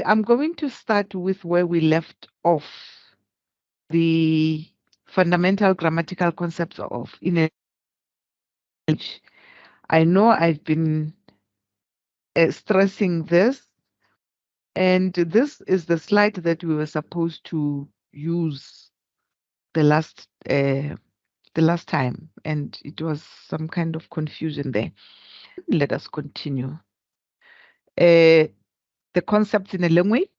I'm going to start with where we left off, the fundamental grammatical concepts of in a language. I know I've been stressing this, and this is the slide that we were supposed to use the last time, and it was some kind of confusion there. Let us continue. The concepts in a language.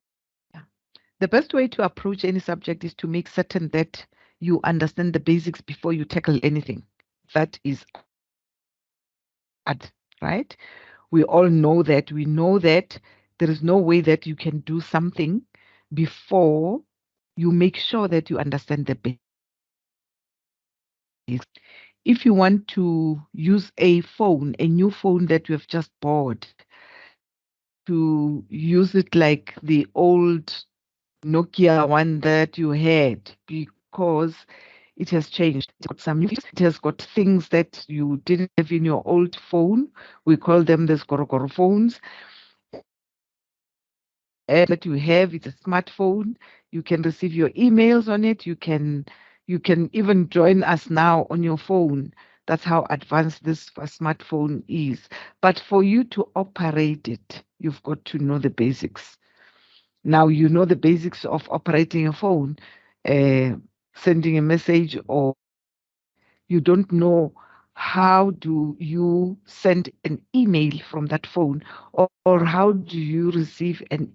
The best way to approach any subject is to make certain that you understand the basics before you tackle anything. That is right? We all know that. We know that there is no way that you can do something before you make sure that you understand the basics. If you want to use a phone, a new phone that you have just bought, to use it like the old Nokia one that you had, because it has changed. It's got some new features. It has got things that you didn't have in your old phone. We call them the skorokoro phones. And that you have, it's a smartphone. You can receive your emails on it. You can even join us now on your phone. That's how advanced this smartphone is. But for you to operate it, you've got to know the basics. Now you know the basics of operating a phone, sending a message, or you don't know how do you send an email from that phone, or how do you receive an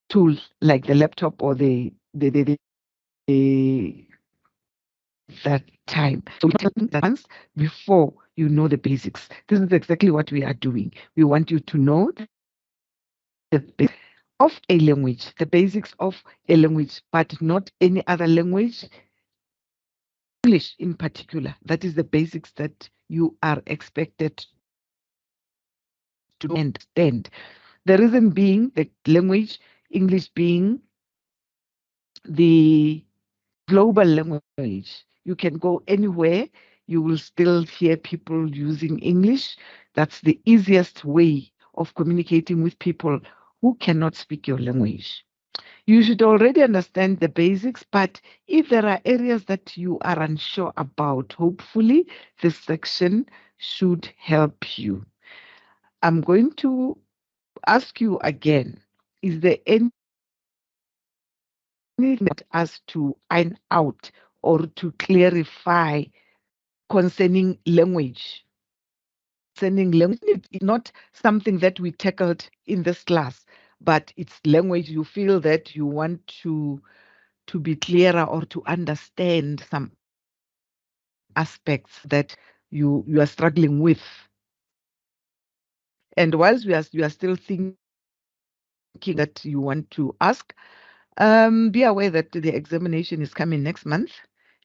tool like the laptop or the that time. So we tell that once before you know the basics. This is exactly what we are doing. We want you to know the basics of a language, the basics of a language, but not any other language. English in particular, that is the basics that you are expected to understand. The reason being, the language, English being the global language. You can go anywhere, you will still hear people using English. That's the easiest way of communicating with people who cannot speak your language. You should already understand the basics, but if there are areas that you are unsure about, hopefully this section should help you. I'm going to ask you again, is there anything that us to iron out or to clarify concerning language? Concerning language, it's not something that we tackled in this class, but it's language you feel that you want to be clearer or to understand some aspects that you are struggling with. And whilst you are still thinking that you want to ask, be aware that the examination is coming next month,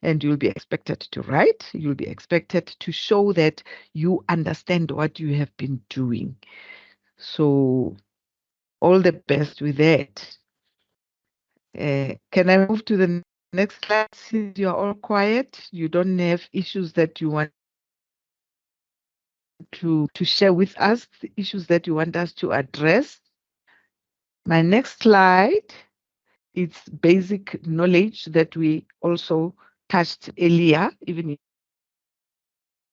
and you'll be expected to write. You'll be expected to show that you understand what you have been doing. So all the best with that. Can I move to the next slide? Since you're all quiet, you don't have issues that you want to share with us, the issues that you want us to address. My next slide, it's basic knowledge that we also touched earlier, even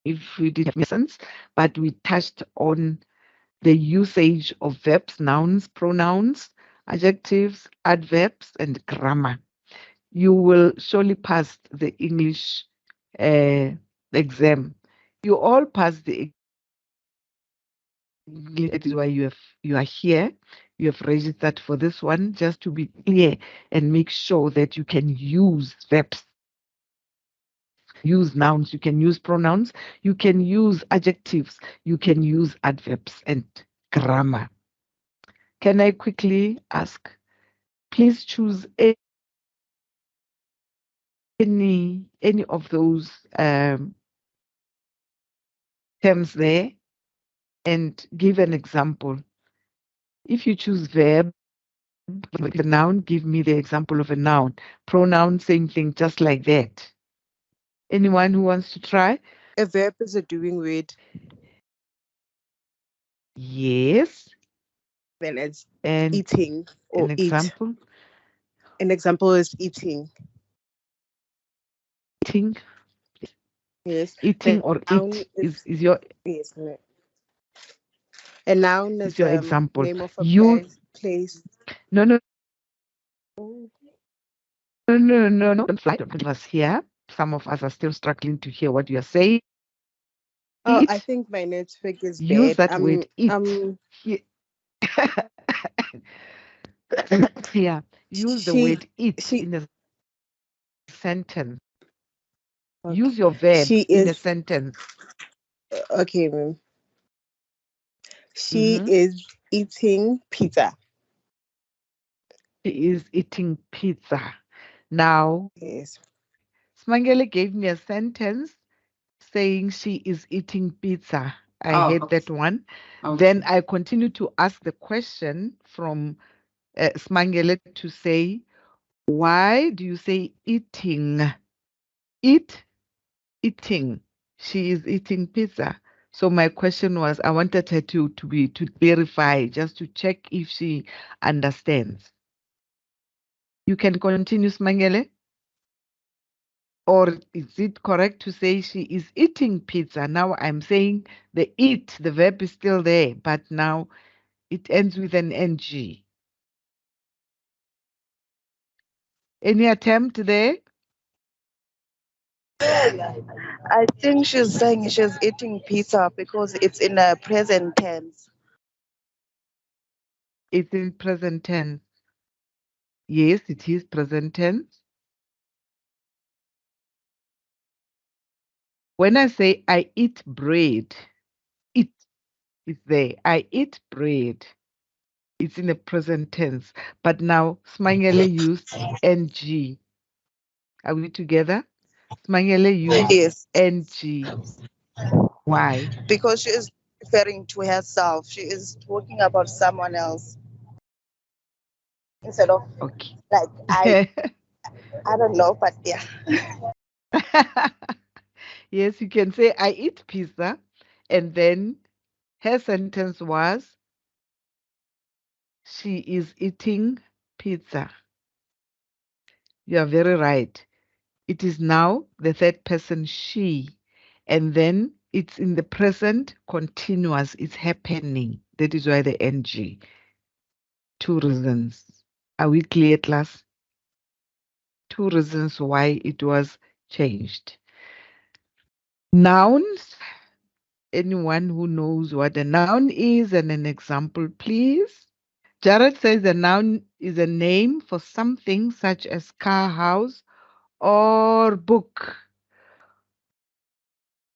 if we didn't have sense, but we touched on the usage of verbs, nouns, pronouns, adjectives, adverbs, and grammar. You will surely pass the English exam. You all pass the English. That is why you are here. You have registered for this one, just to be clear and make sure that you can use verbs, use nouns, you can use pronouns, you can use adjectives, you can use adverbs and grammar. Can I quickly ask, please choose any of those terms there and give an example. If you choose verb, the noun, give me the example of a noun. Pronoun, same thing, just like that. Anyone who wants to try? A verb is a doing word. Yes. minutes. And Eating an or eat. example, An example is eating. eating, Yes. eating The or noun eat is is your yes. A noun is is your example. name of a You place. no no Oh. no, don't fly, don't us here. Some of us are still struggling to hear what you are saying. Oh, I Eat, think my network is use bad. that word eat. He- yeah, use the She word eat she in a sentence. okay. Use your verb She in a is sentence. okay, ma'am. She Hmm. is eating pizza. She is eating pizza. Now, Yes. Smangele gave me a sentence saying she is eating pizza. I heard that one. Then I continue to ask the question from Smangele to say, why do you say eating? Eat, eating. She is eating pizza. So my question was, I wanted her to clarify, just to check if she understands. You can continue, Smangele. Or is it correct to say she is eating pizza? Now I'm saying the eat, the verb is still there, but now it ends with an ng. Any attempt there? I think she's saying she's eating pizza because it's in a present tense. It's in present tense. Yes, it is present tense. When I say I eat bread, it is there. I eat bread. It's in the present tense. But now Smangele used ng. Are we together? Smangele used Yes, ng. Why? because she is referring to herself. She is talking about someone else instead of like Okay. I don't know, but yeah. Yes, you can say, I eat pizza. And then her sentence was, she is eating pizza. You are very right. It is now the third person she. And then it's in the present continuous. It's happening. That is why the NG. Two reasons. Are we clear, class? Two reasons why it was changed. Nouns. Anyone who knows what a noun is and an example, please. Jared says a noun is a name for something such as car, house, or book.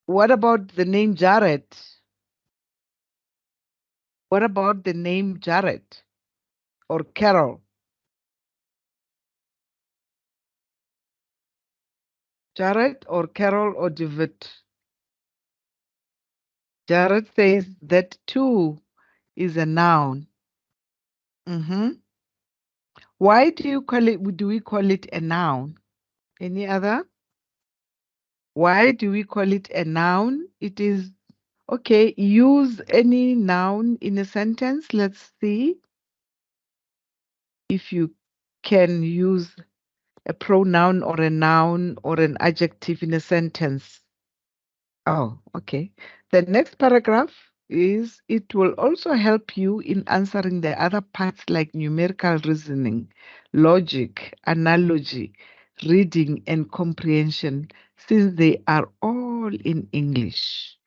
What about the name Jared? What about the name Jared or Carol? Jared or Carol or David? Jared says that too is a noun. Why do you call it? Do we call it a noun? Any other? Why do we call it a noun? It is okay. Use any noun in a sentence. Let's see if you can use a pronoun or a noun or an adjective in a sentence. Oh, okay. The next paragraph is it will also help you in answering the other parts like numerical reasoning, logic, analogy, reading, and comprehension, since they are all in English.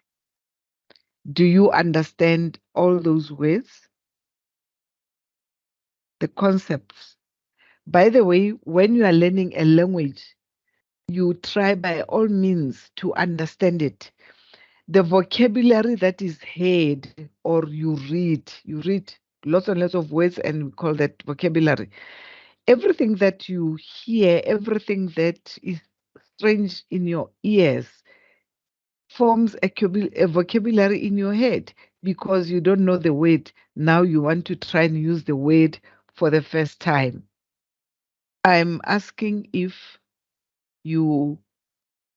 Do you understand all those words? The concepts. By the way, when you are learning a language, you try by all means to understand it. The vocabulary that is heard or you read lots and lots of words and we call that vocabulary. Everything that you hear, everything that is strange in your ears forms a vocabulary in your head because you don't know the word. Now you want to try and use the word for the first time. I'm asking if you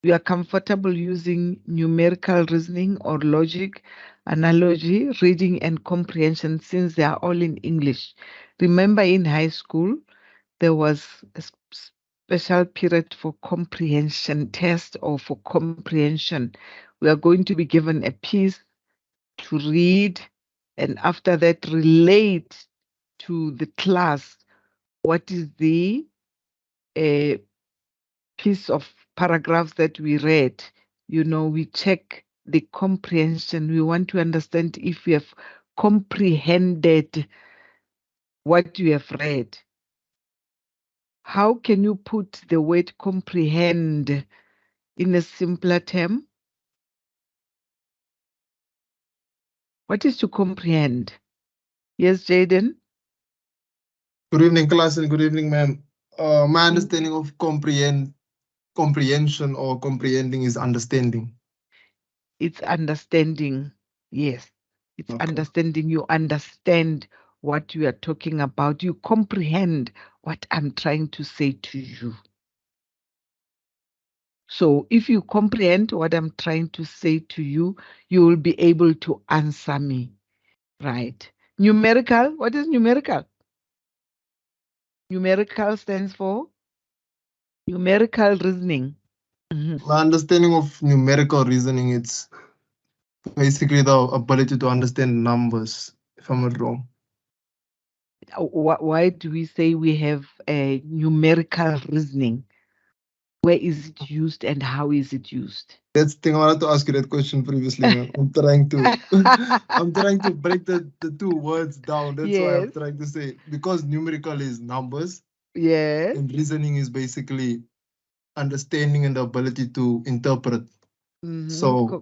You are comfortable using numerical reasoning or logic, analogy, reading, and comprehension since they are all in English. Remember in high school, there was a special period for comprehension test or for comprehension. We are going to be given a piece to read and after that relate to the class what is the uh, piece of paragraphs that we read. We check the comprehension. We want to understand if we have comprehended what you have read. How can you put the word comprehend in a simpler term? What is to comprehend? Yes, Jaden? Good evening, class, and good evening, ma'am. My Mm. understanding of comprehension or comprehending is understanding. It's understanding. Yes. It's Okay. understanding. You understand what you are talking about. You comprehend what I'm trying to say to you. So if you comprehend what I'm trying to say to you, you will be able to answer me. Right. Numerical. What is numerical? Numerical stands for numerical reasoning. My understanding of numerical reasoning, it's basically the ability to understand numbers, if I'm not wrong. Why do we say we have a numerical reasoning? Where is it used and how is it used? That's the thing. I wanted to ask you that question previously, ma'am. I'm trying to I'm trying to break the two words down. That's why Yes, I'm trying to say, because numerical is numbers yes. and reasoning is basically understanding and the ability to interpret. So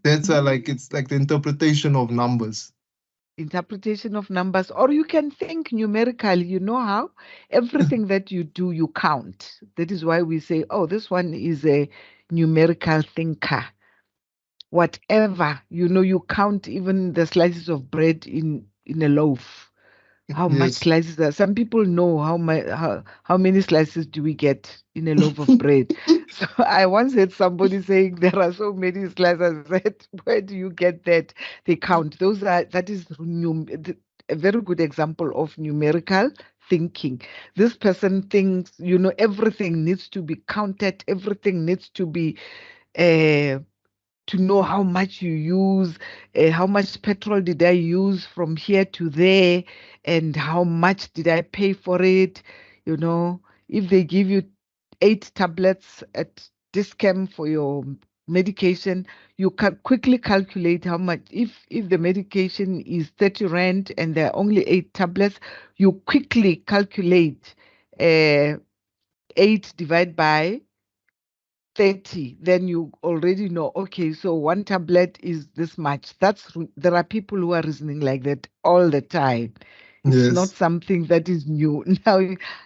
that's like it's like the interpretation of numbers. Interpretation of numbers, or you can think numerically. You know how everything that you do, you count. That is why we say, oh, this one is a numerical thinker. Whatever, you count even the slices of bread in a loaf. How much Yes. slices are some people know how many slices do we get in a loaf of bread. So I once heard somebody saying there are so many slices. I said, where do you get that? They count. That is a very good example of numerical thinking. This person thinks, everything needs to be counted, everything needs to be uh, to know how much you use, how much petrol did I use from here to there, and how much did I pay for it. If they give you 8 tablets at Discam for your medication, you can quickly calculate how much. If the medication is 30 rand and there are only 8 tablets, you quickly calculate 8 divided by 30, then you already know, okay, so 1 tablet is this much. There are people who are reasoning like that all the time. It's not Yes. something that is new. Now,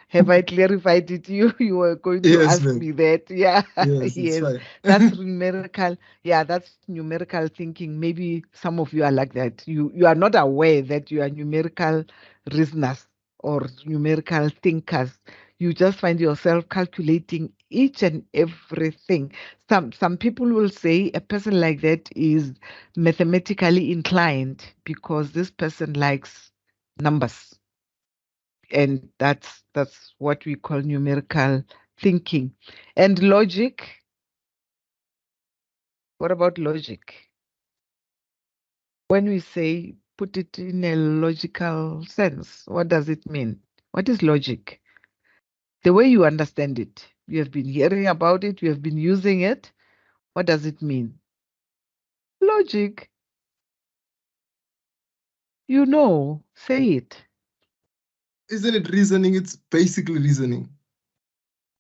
have I clarified it? You were going to Yes, ask ma'am. me that. Yeah, Yes, it's yes. fine. That's numerical. Yeah, that's numerical thinking. Maybe some of you are like that. You are not aware that you are numerical reasoners or numerical thinkers. You just find yourself calculating each and everything. Some people will say a person like that is mathematically inclined because this person likes numbers, and that's what we call numerical thinking. And logic, what about logic? When we say put it in a logical sense, what does it mean? What is logic? The way you understand it, you have been hearing about it, you have been using it. What does it mean? Logic, say it. Isn't it reasoning? It's basically reasoning.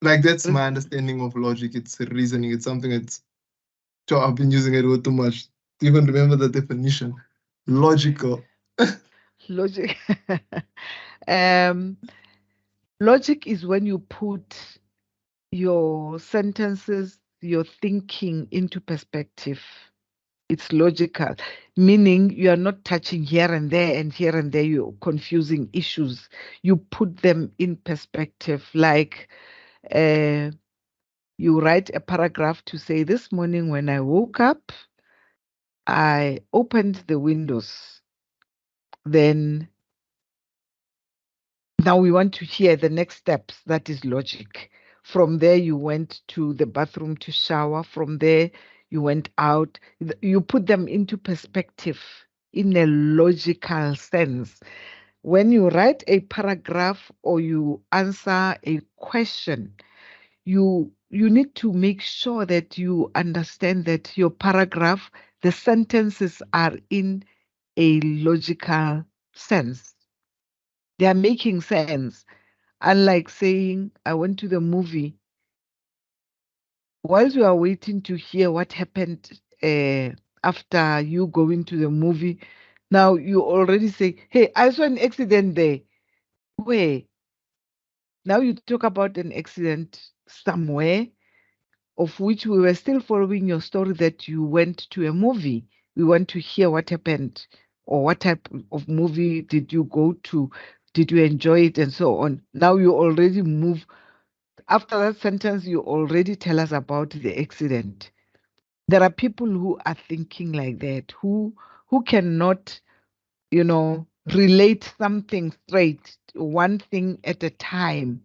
Like that's my understanding of logic. It's reasoning. It's something that's so I've been using it way too much to even remember the definition. Logical. Logic. um, Logic is when you put your sentences, your thinking into perspective. It's logical, meaning you are not touching here and there and here and there, you're confusing issues. You put them in perspective, like uh, You write a paragraph to say, this morning when I woke up, I opened the windows. Then now we want to hear the next steps. That is logic. From there, you went to the bathroom to shower. From there, you went out. You put them into perspective in a logical sense. When you write a paragraph or you answer a question, you need to make sure that you understand that your paragraph, the sentences are in a logical sense. They are making sense. Unlike saying, I went to the movie, whilst you are waiting to hear what happened after you going to the movie, now you already say, hey, I saw an accident there. Where? Now you talk about an accident somewhere, of which we were still following your story that you went to a movie. We want to hear what happened or what type of movie did you go to? Did you enjoy it and so on? Now you already move. After that sentence, you already tell us about the accident. There are people who are thinking like that, who cannot, relate something straight, one thing at a time.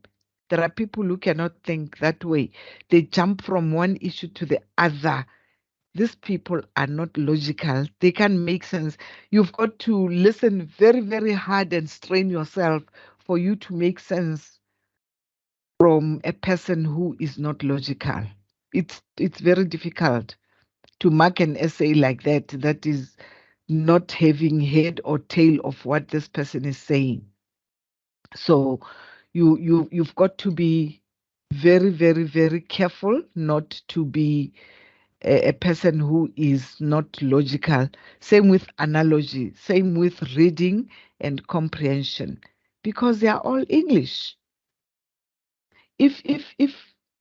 There are people who cannot think that way. They jump from one issue to the other. These people are not logical. They can't make sense. You've got to listen very, very hard and strain yourself for you to make sense from a person who is not logical. It's very difficult to mark an essay like that is not having head or tail of what this person is saying. So you've got to be very, very, very careful not to be a person who is not logical. Same with analogy, same with reading and comprehension, because they are all English. If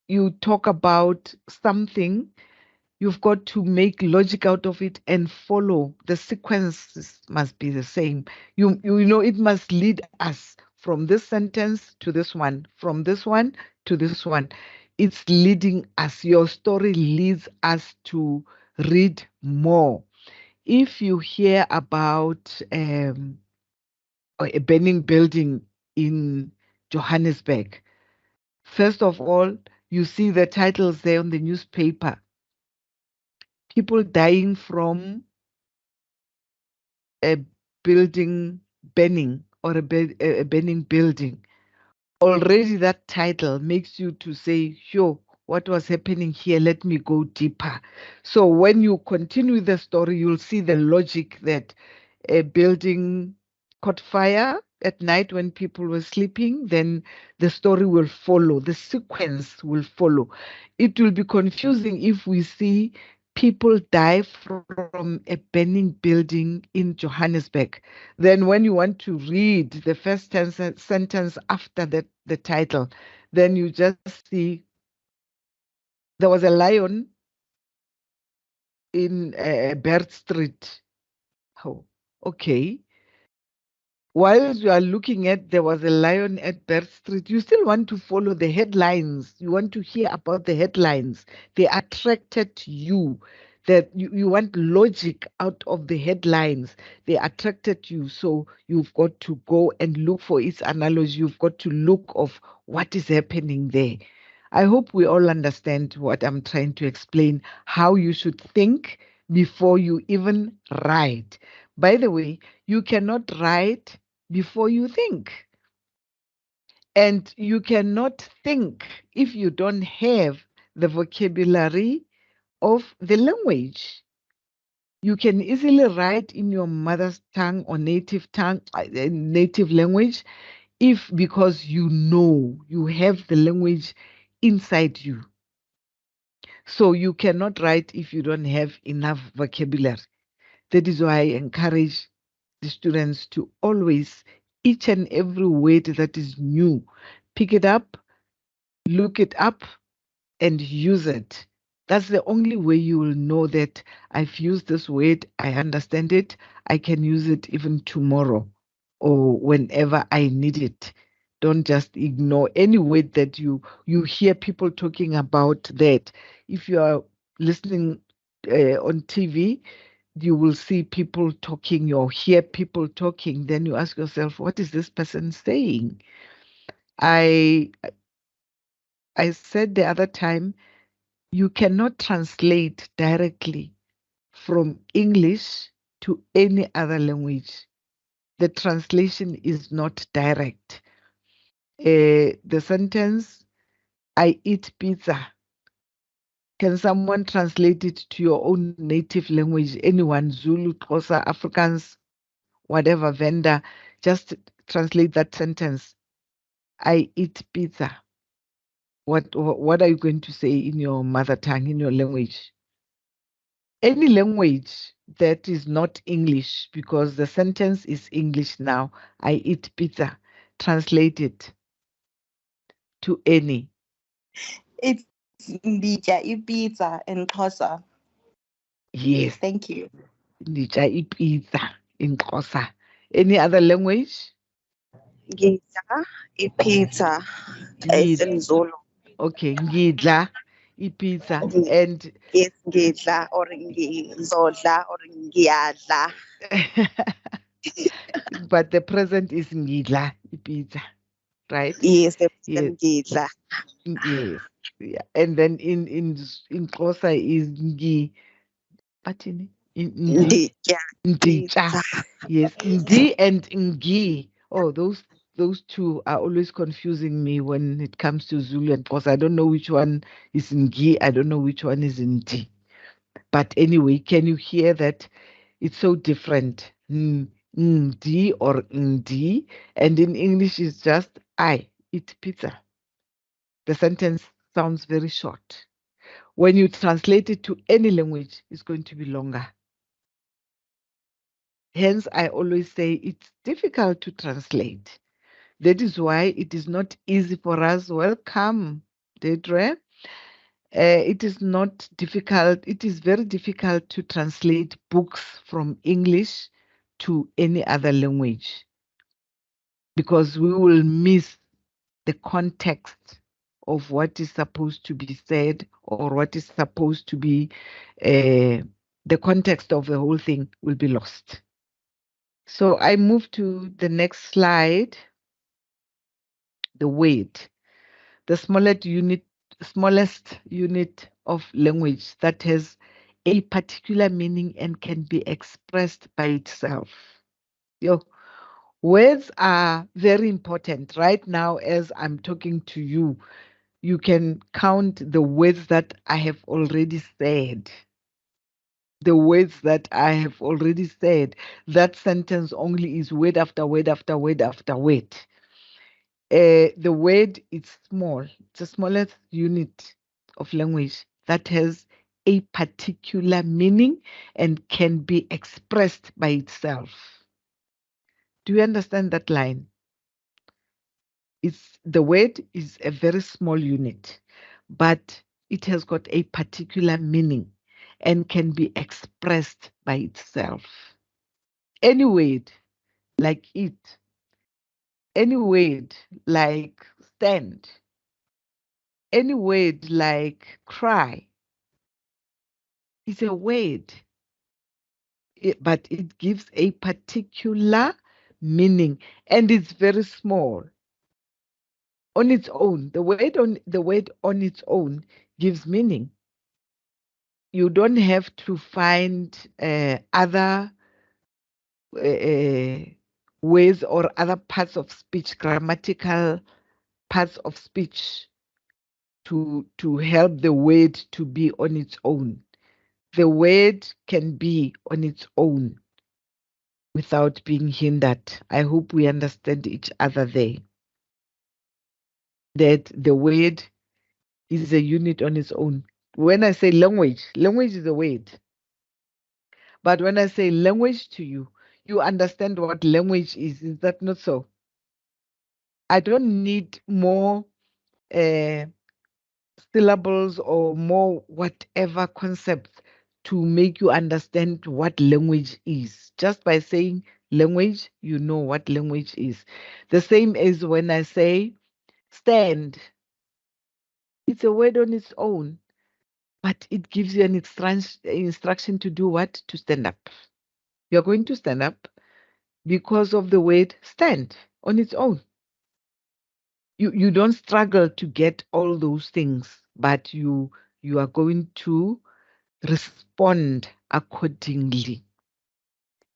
you talk about something, you've got to make logic out of it and follow. The sequences must be the same. You know, it must lead us from this sentence to this one, from this one to this one. It's leading us. Your story leads us to read more. If you hear about a burning building in Johannesburg, first of all, you see the titles there on the newspaper. People dying from a building burning or a burning building. Already that title makes you to say, yo, what was happening here? Let me go deeper. So when you continue the story, you'll see the logic that a building caught fire at night when people were sleeping, then the story will follow, the sequence will follow. It will be confusing if we see people die from a burning building in Johannesburg. Then when you want to read the first sentence after the title, then you just see there was a lion in Bert Street. Oh, okay. While you are looking at there was a lion at Bert Street, you still want to follow the headlines. You want to hear about the headlines. They attracted you. That you want logic out of the headlines. They attracted you. So you've got to go and look for its analogy. You've got to look of what is happening there. I hope we all understand what I'm trying to explain, how you should think before you even write. By the way, you cannot write before you think. And you cannot think if you don't have the vocabulary of the language. You can easily write in your mother's tongue or native language because you know you have the language inside you. So you cannot write if you don't have enough vocabulary. That is why I encourage the students to always, each and every word that is new, pick it up, look it up, and use it. That's the only way you will know that I've used this word, I understand it, I can use it even tomorrow or whenever I need it. Don't just ignore any word that you hear people talking about that. If you are listening on TV, you will see people talking, you hear people talking, then you ask yourself, what is this person saying? I said the other time, you cannot translate directly from English to any other language. The translation is not direct. The sentence, I eat pizza. Can someone translate it to your own native language? Anyone, Zulu, Xhosa, Afrikaans, whatever vendor, just translate that sentence. I eat pizza. What are you going to say in your mother tongue, in your language? Any language that is not English, because the sentence is English now. I eat pizza. Translate it to any. It's ndija pizza in Xhosa. Yes, Thank you. nditya pizza in Xhosa. Any other language? Ngidla pizza is in Zulu. Okay, ngidla pizza Ngi- and Yes, ngidla or ngizodla or ngiyadla. but the present is ngidla pizza, right? Yes, Yes, ngidla. yes, yeah. And then in Xhosa is bathini? Ndija Nditya. pizza. Yes, ndi and ngi. Oh, those two are always confusing me when it comes to Zulu and Xhosa. I don't know which one is ngi. I don't know which one is ndi. But anyway, can you hear that it's so different? Ndi or ndi, and in English it's just I eat pizza. The sentence sounds very short. When you translate it to any language, it's going to be longer. Hence, I always say it's difficult to translate. That is why it is not easy for us. Welcome, Deidre. It is not difficult. It is very difficult to translate books from English to any other language because we will miss the context of what is supposed to be said or what is supposed to be, the context of the whole thing will be lost. So I move to the next slide, the weight, the smallest unit of language that has a particular meaning and can be expressed by itself. Yo, words are very important. Right now, as I'm talking to you, you can count the words that I have already said. The words that I have already said. That sentence only is word after word after word after word. The word is small. It's the smallest unit of language that has a particular meaning and can be expressed by itself. Do you understand that line? The word is a very small unit, but it has got a particular meaning and can be expressed by itself. Any word like it, any word like stand, any word like cry is a word, but it gives a particular meaning and it's very small. On its own, the word on its own gives meaning. You don't have to find other uh, ways or other parts of speech, grammatical parts of speech to help the word to be on its own. The word can be on its own without being hindered. I hope we understand each other there. That the word is a unit on its own. When I say language, language is a word. But when I say language to you, you understand what language is. Is that not so? I don't need more uh, syllables or more whatever concepts to make you understand what language is. Just by saying language, you know what language is. The same as when I say stand. It's a word on its own, but it gives you an instruction to do what? To stand up. You're going to stand up because of the word stand on its own. You don't struggle to get all those things, but you are going to respond accordingly.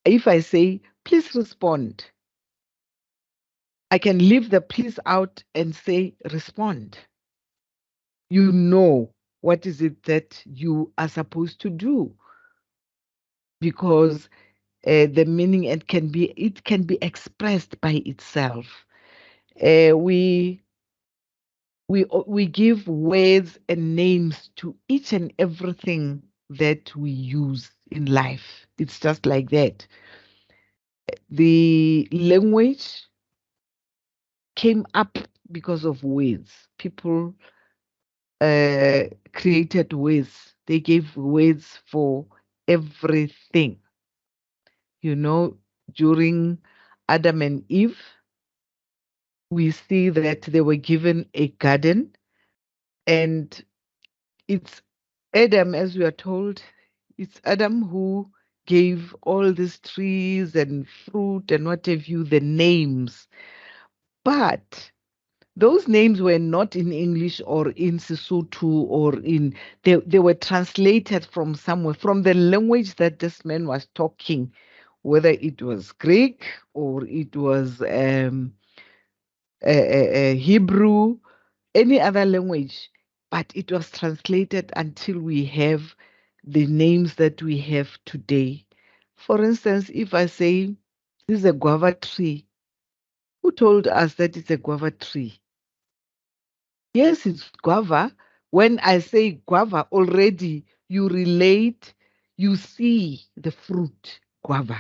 If I say, please respond, I can leave the please out and say respond. You know what is it that you are supposed to do, because the meaning it can be expressed by itself. We give words and names to each and everything that we use in life. It's just like that. The language came up because of words. People created words. They gave words for everything. You know, during Adam and Eve, we see that they were given a garden, and it's Adam, as we are told, it's Adam who gave all these trees and fruit and what have you the names. But those names were not in English or in Sesotho or they were translated from somewhere, from the language that this man was talking, whether it was Greek or it was Hebrew, any other language, but it was translated until we have the names that we have today. For instance, if I say this is a guava tree, who told us that it's a guava tree? Yes, it's guava. When I say guava, already you relate, you see the fruit guava.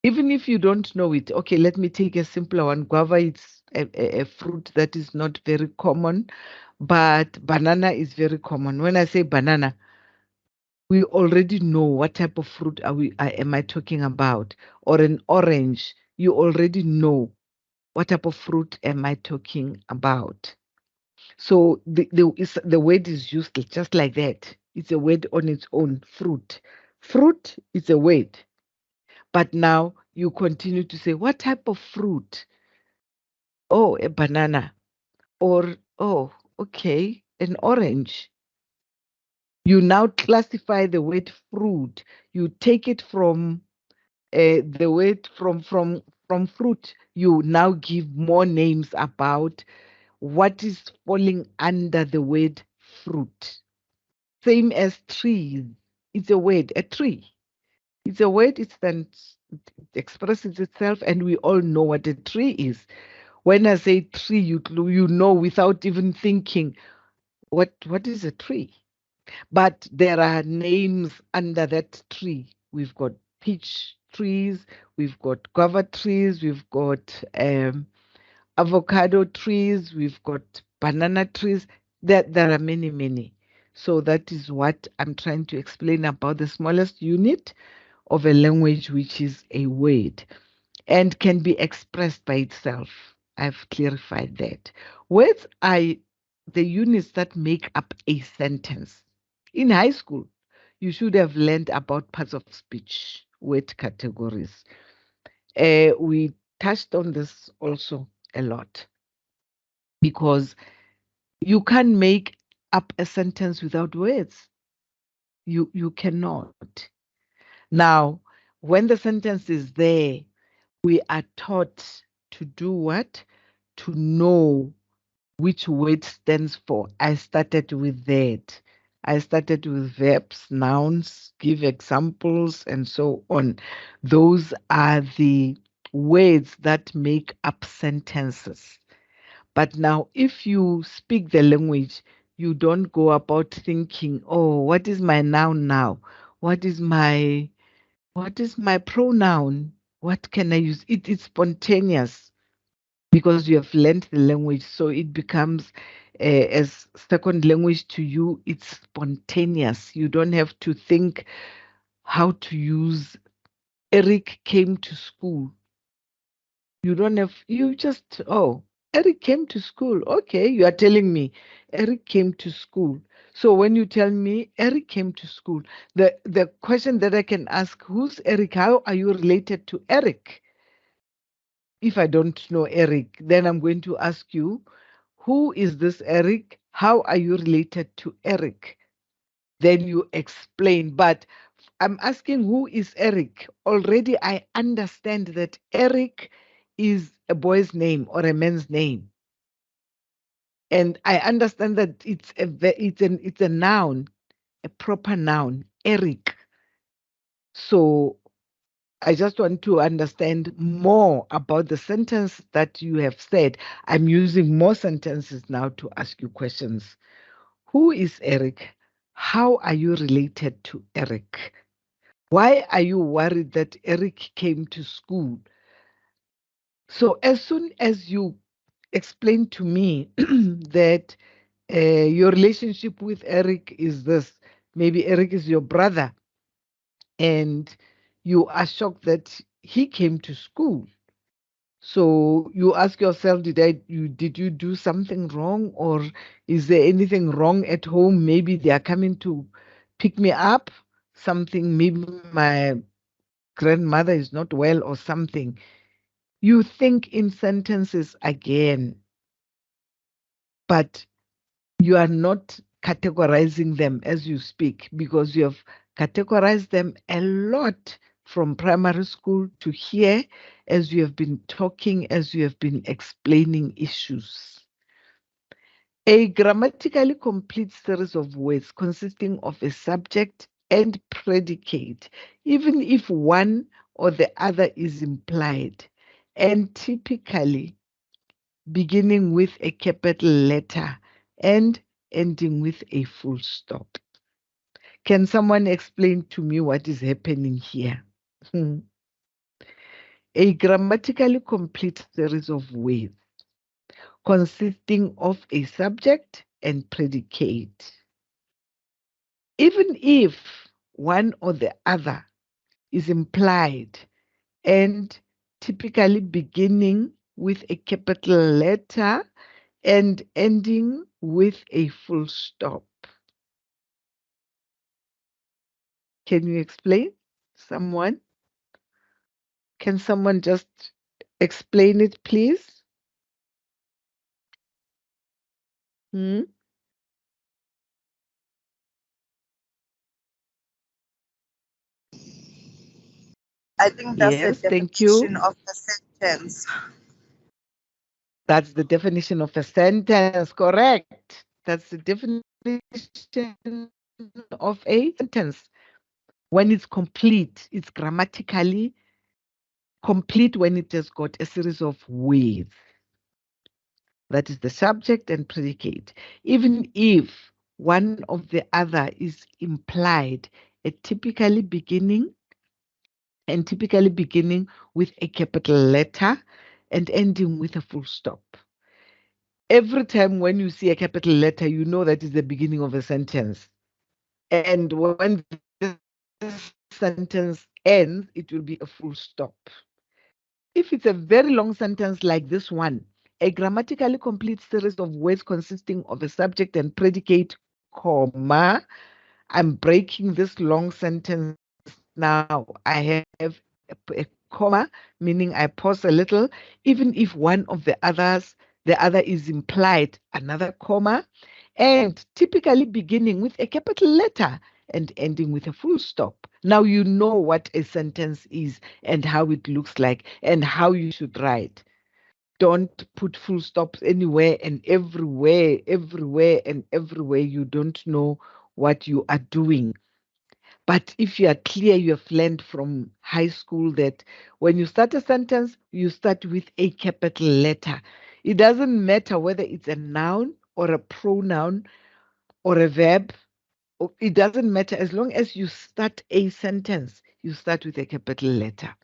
Even if you don't know it, okay, let me take a simpler one. Guava is a fruit that is not very common, but banana is very common. When I say banana, we already know what type of fruit am I talking about. Or an orange, you already know what type of fruit am I talking about. So the word is used just like that. It's a word on its own, fruit. Fruit is a word. But now you continue to say, what type of fruit? Oh, a banana. Or, oh, okay, an orange. You now classify the word fruit. You take it from the word from fruit. You now give more names about what is falling under the word fruit. Same as trees. It's a word, a tree. It's a word, it expresses itself, and we all know what a tree is. When I say tree, you know without even thinking, what is a tree? But there are names under that tree. We've got peach trees, we've got guava trees, we've got avocado trees, we've got banana trees. There are many, many. So that is what I'm trying to explain about the smallest unit of a language, which is a word and can be expressed by itself. I've clarified that. Words are the units that make up a sentence. In high school, you should have learned about parts of speech, word categories. We touched on this also a lot, because you can't make up a sentence without words. You cannot. Now, when the sentence is there, we are taught to do what? To know which word stands for. I started with that. I started with verbs, nouns, give examples, and so on. Those are the words that make up sentences. But now, if you speak the language, you don't go about thinking, oh, what is my noun now? What is my pronoun? What can I use? It is spontaneous because you have learned the language. So it becomes as second language to you. It's spontaneous. You don't have to think how to use Eric came to school. You don't have, you just, oh, Eric came to school. Okay, you are telling me Eric came to school. So when you tell me Eric came to school, the question that I can ask, who's Eric? How are you related to Eric? If I don't know Eric, then I'm going to ask you, who is this Eric? How are you related to Eric? Then you explain. But I'm asking, who is Eric? Already I understand that Eric is a boy's name or a man's name. And I understand that it's a noun, a proper noun, Eric. So I just want to understand more about the sentence that you have said. I'm using more sentences now to ask you questions. Who is Eric? How are you related to Eric? Why are you worried that Eric came to school? So as soon as you explain to me that your relationship with Eric is this, maybe Eric is your brother, and you are shocked that he came to school. So you ask yourself, did you do something wrong, or is there anything wrong at home? Maybe they are coming to pick me up. Something, maybe my grandmother is not well or something. You think in sentences again, but you are not categorizing them as you speak, because you have categorized them a lot from primary school to here as you have been talking, as you have been explaining issues. A grammatically complete series of words consisting of a subject and predicate, even if one or the other is implied, and typically beginning with a capital letter and ending with a full stop. Can someone explain to me what is happening here? A grammatically complete series of words consisting of a subject and predicate. Even if one or the other is implied and typically beginning with a capital letter and ending with a full stop. Can you explain? Someone? Can someone just explain it, please? Hmm? I think that's the Yes, thank you. definition of the sentence. That's the definition of a sentence, correct? That's the definition of a sentence. When it's complete, it's grammatically complete when it has got a series of words. That is the subject and predicate. Even if one of the other is implied, typically beginning with a capital letter and ending with a full stop. Every time when you see a capital letter, you know that is the beginning of a sentence. And when the sentence ends, it will be a full stop. If it's a very long sentence like this one, a grammatically complete series of words consisting of a subject and predicate, comma, I'm breaking this long sentence now. I have a comma, meaning I pause a little, even if one of the other is implied, another comma, and typically beginning with a capital letter and ending with a full stop. Now you know what a sentence is and how it looks like and how you should write. Don't put full stops anywhere and everywhere and everywhere. You don't know what you are doing. But if you are clear, you have learned from high school that when you start a sentence, you start with a capital letter. It doesn't matter whether it's a noun or a pronoun or a verb. It doesn't matter. As long as you start a sentence, you start with a capital letter.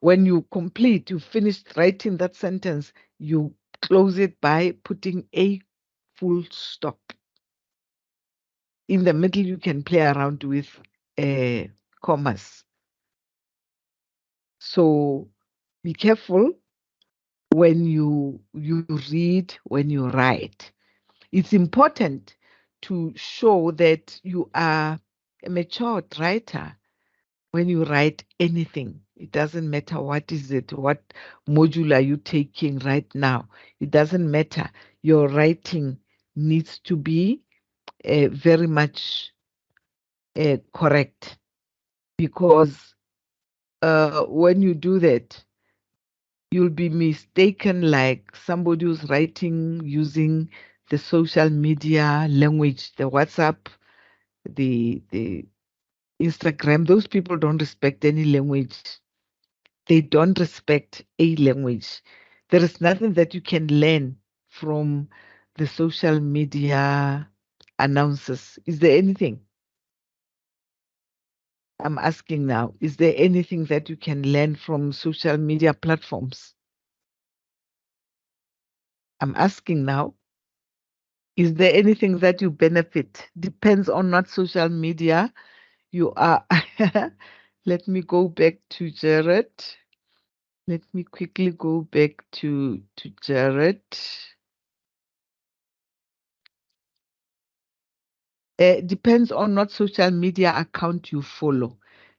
When you complete, you finish writing that sentence, you close it by putting a full stop. In the middle, you can play around with commas. So be careful when you read, when you write. It's important to show that you are a matured writer when you write anything. It doesn't matter what is it, what module are you taking right now. It doesn't matter. Your writing needs to be very much correct, because when you do that, you'll be mistaken like somebody who's writing using the social media language, the WhatsApp, the Instagram. Those people don't respect any language. They don't respect a language. There is nothing that you can learn from the social media announcers. Is there anything? I'm asking now, is there anything that you can learn from social media platforms? I'm asking now, is there anything that you benefit? Depends on what social media you are. Let me go back to Jared. Let me quickly go back to Jared. Depends on what social media account you follow.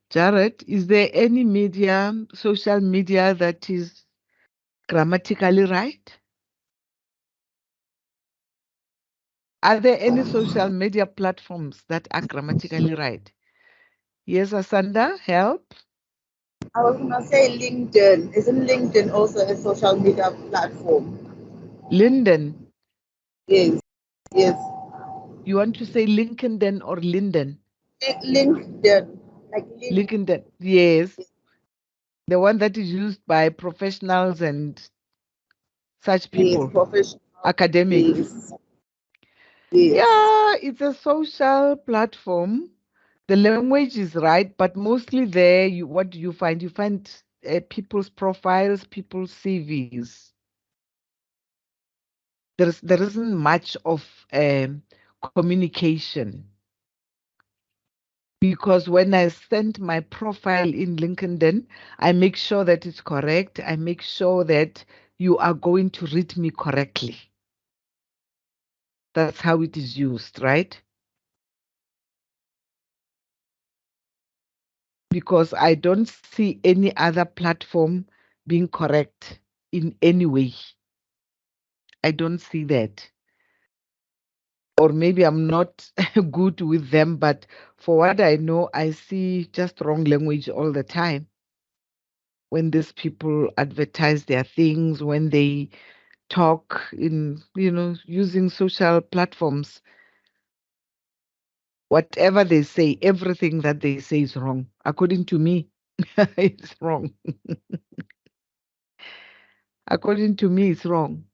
Jared, is there any social media that is grammatically right? Are there any social media platforms that are grammatically right? Yes, Asanda, help. I was gonna say LinkedIn. Isn't LinkedIn also a social media platform? Linden. Yes, yes. You want to say Lincoln or Linden? LinkedIn, like Lincoln, yes. The one that is used by professionals and such yes, people, professional. academics. Yes, yes. Yeah, it's a social platform. The language is right, but mostly there, what do you find? You find people's profiles, people's CVs. There isn't much of communication, because when I send my profile in LinkedIn, I make sure that it's correct. I make sure that you are going to read me correctly. That's how it is used, right? Because I don't see any other platform being correct in any way. I don't see that. Or maybe I'm not good with them, but for what I know, I see just wrong language all the time. When these people advertise their things, when they talk in, using social platforms, whatever they say, everything that they say is wrong. According to me, it's wrong. According to me, it's wrong.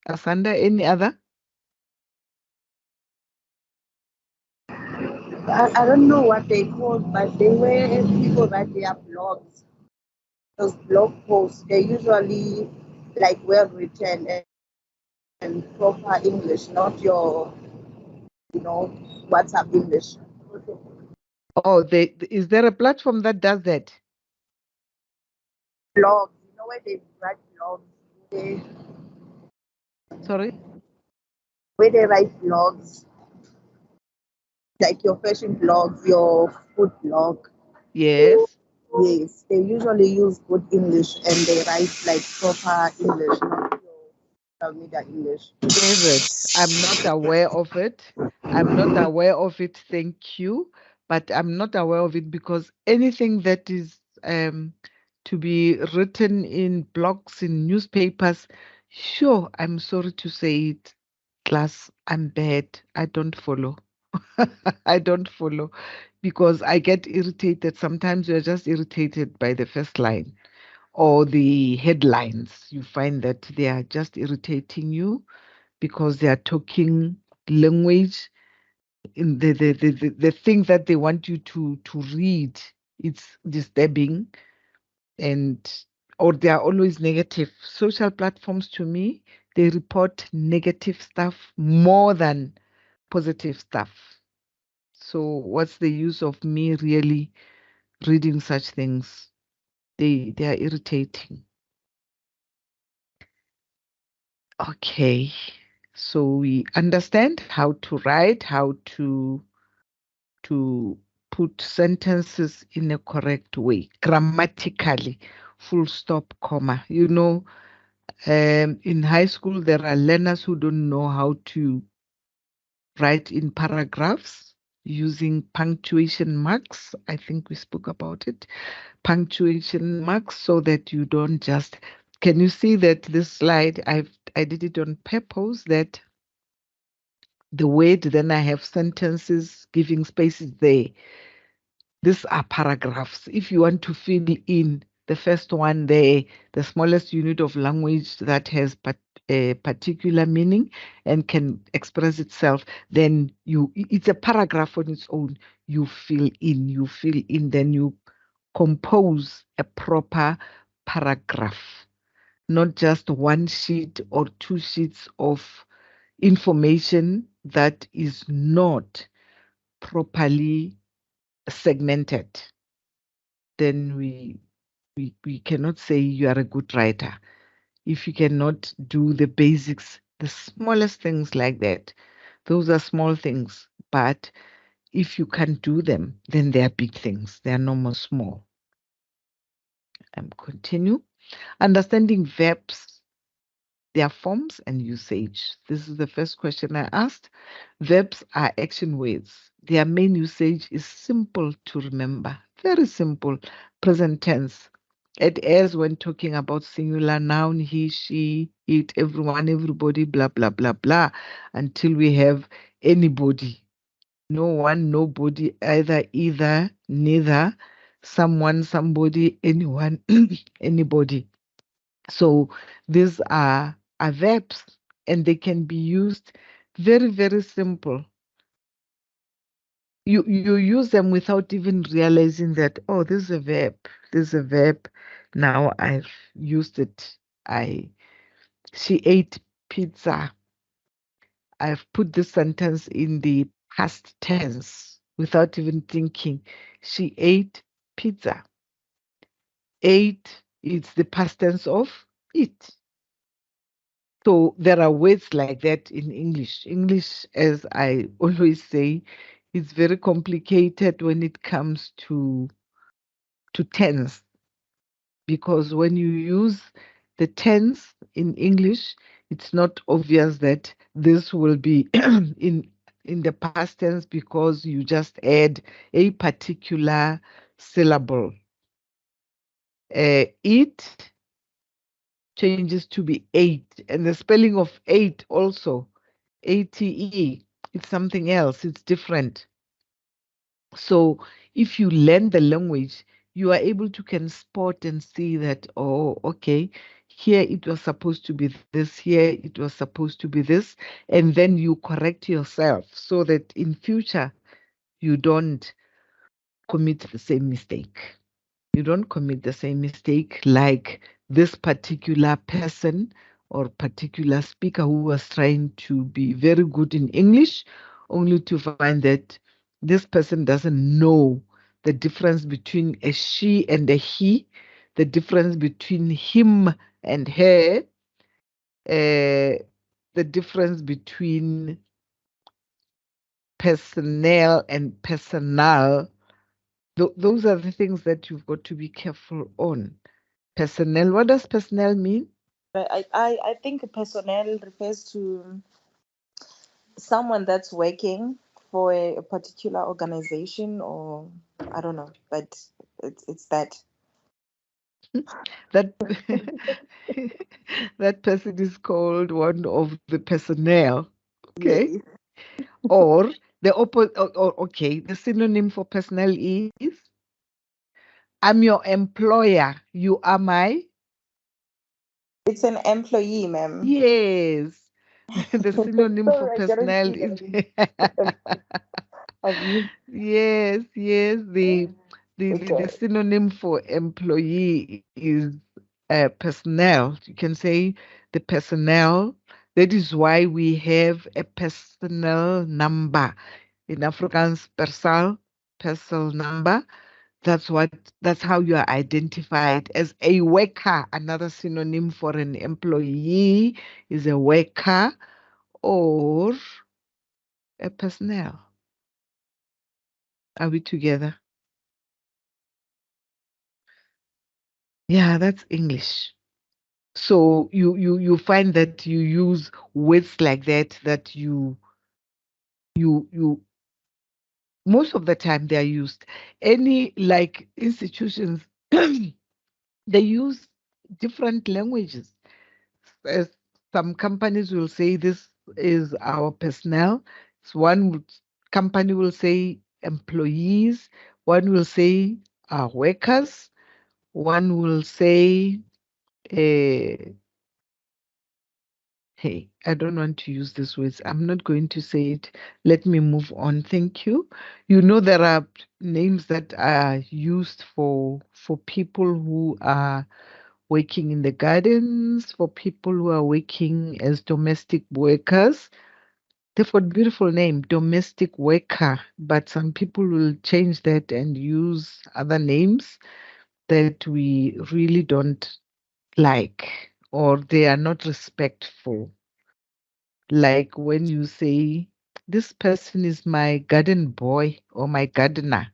Asanda, any other? I don't know what they called, but they were people write their blogs. Those blog posts, they're usually like well written and proper English, not your, WhatsApp English. Oh, is there a platform that does that? Blogs, where they write blogs, Sorry? where they write blogs, like your fashion blogs, your food blog. Yes. Yes, they usually use good English and they write like proper English, not your social media English. David, I'm not aware of it. I'm not aware of it, thank you. But I'm not aware of it because anything that is to be written in blogs, in newspapers, sure, I'm sorry to say it, class, I'm bad. I don't follow. I don't follow because I get irritated. Sometimes you're just irritated by the first line or the headlines. You find that they are just irritating you because they are talking language in the thing that they want you to read. It's disturbing, and or they are always negative. Social platforms, to me, they report negative stuff more than positive stuff. So what's the use of me really reading such things? They are irritating. Okay. So we understand how to write, how to put sentences in a correct way, grammatically, full stop, comma. You know, in high school, there are learners who don't know how to write in paragraphs using punctuation marks. I think we spoke about it. Punctuation marks so that you don't just, can you see that this slide, I did it on purpose that the word, then I have sentences giving spaces there. These are paragraphs. If you want to fill in the first one there, the smallest unit of language that has a particular meaning and can express itself, then it's a paragraph on its own. You fill in, then you compose a proper paragraph, not just one sheet or two sheets of information that is not properly segmented. Then we cannot say you are a good writer if you cannot do the basics, the smallest things like that. Those are small things, but if you can't do them, then they are big things. They are no more small. Continue. Understanding verbs, their forms and usage. This is the first question I asked. Verbs are action words. Their main usage is simple to remember. Very simple. Present tense. It airs when talking about singular noun, he, she, it, everyone, everybody, blah, blah, blah, blah, until we have anybody. No one, nobody, either, neither, someone, somebody, anyone, anybody. So these are verbs and they can be used very, very simple. You use them without even realizing that, oh, this is a verb. This is a verb. Now I've used it. She ate pizza. I've put this sentence in the past tense without even thinking. She ate pizza. Ate, it's the past tense of eat. So there are words like that in English. English, as I always say, is very complicated when it comes to tense, because when you use the tense in English, it's not obvious that this will be in the past tense because you just add a particular syllable. It changes to be ate, and the spelling of eight also, ATE, it's something else, it's different. So if you learn the language, you are able to can spot and see that, oh, okay, here it was supposed to be this, here it was supposed to be this, and then you correct yourself so that in future you don't commit the same mistake. You don't commit the same mistake like this particular person or particular speaker who was trying to be very good in English, only to find that this person doesn't know the difference between a she and a he, the difference between him and her, the difference between personnel and personnel. Those are the things that you've got to be careful on. Personnel, what does personnel mean? I think personnel refers to someone that's working for a particular organization, or I don't know, but it's that. That that person is called one of the personnel. Okay. Yes. Or the okay, the synonym for personnel is I'm your employer. You are my It's an employee, ma'am. yes. The synonym for Sorry, I didn't personnel see is the of you. yes, yes. The Okay. synonym for employee is personnel. You can say the personnel. That is why we have a personnel number. In Afrikaans, persal number. That's how you are identified as a worker. Another synonym for an employee is a worker or a personnel. Are we together? Yeah, that's English. So you find that you use words like that you most of the time they are used. Any like institutions they use different languages. As some companies will say this is our personnel. So company will say employees. One will say our workers. One will say, hey, I don't want to use these words. I'm not going to say it. Let me move on. Thank you. You know, there are names that are used for people who are working in the gardens, for people who are working as domestic workers. They've got beautiful name, domestic worker, but some people will change that and use other names that we really don't like or they are not respectful. Like when you say, this person is my garden boy or my gardener,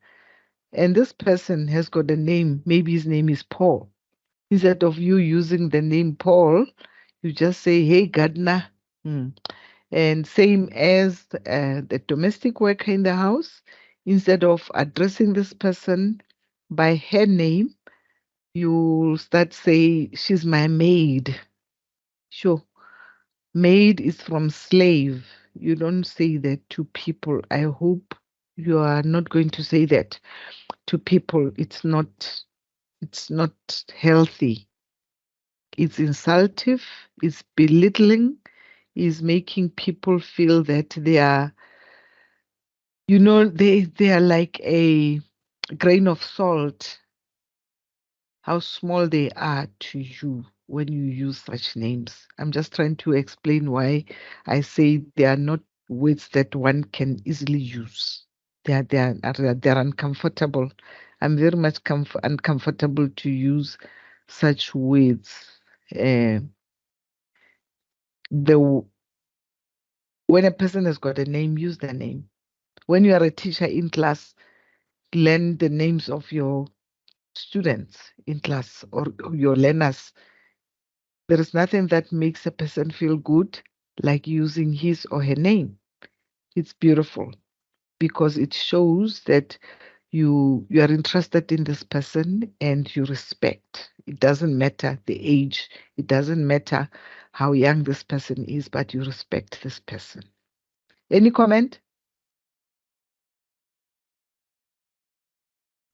and this person has got a name, maybe his name is Paul. Instead of you using the name Paul, you just say, hey, gardener. Hmm. And same as the domestic worker in the house, instead of addressing this person by her name, you start say, she's my maid. Sure. Maid is from slave. You don't say that to people. I hope you are not going to say that to people. It's not healthy. It's insultive, it's belittling, is making people feel that they are, they are like a grain of salt, how small they are to you when you use such names. I'm just trying to explain why I say they are not words that one can easily use. They're uncomfortable. I'm very much uncomfortable to use such words. Uh, the When a person has got a name, use the name. When you are a teacher in class, learn the names of your students in class or your learners. There is nothing that makes a person feel good like using his or her name. It's beautiful because it shows that you are interested in this person and you respect. It doesn't matter the age, it doesn't matter how young this person is, but you respect this person. Any comment?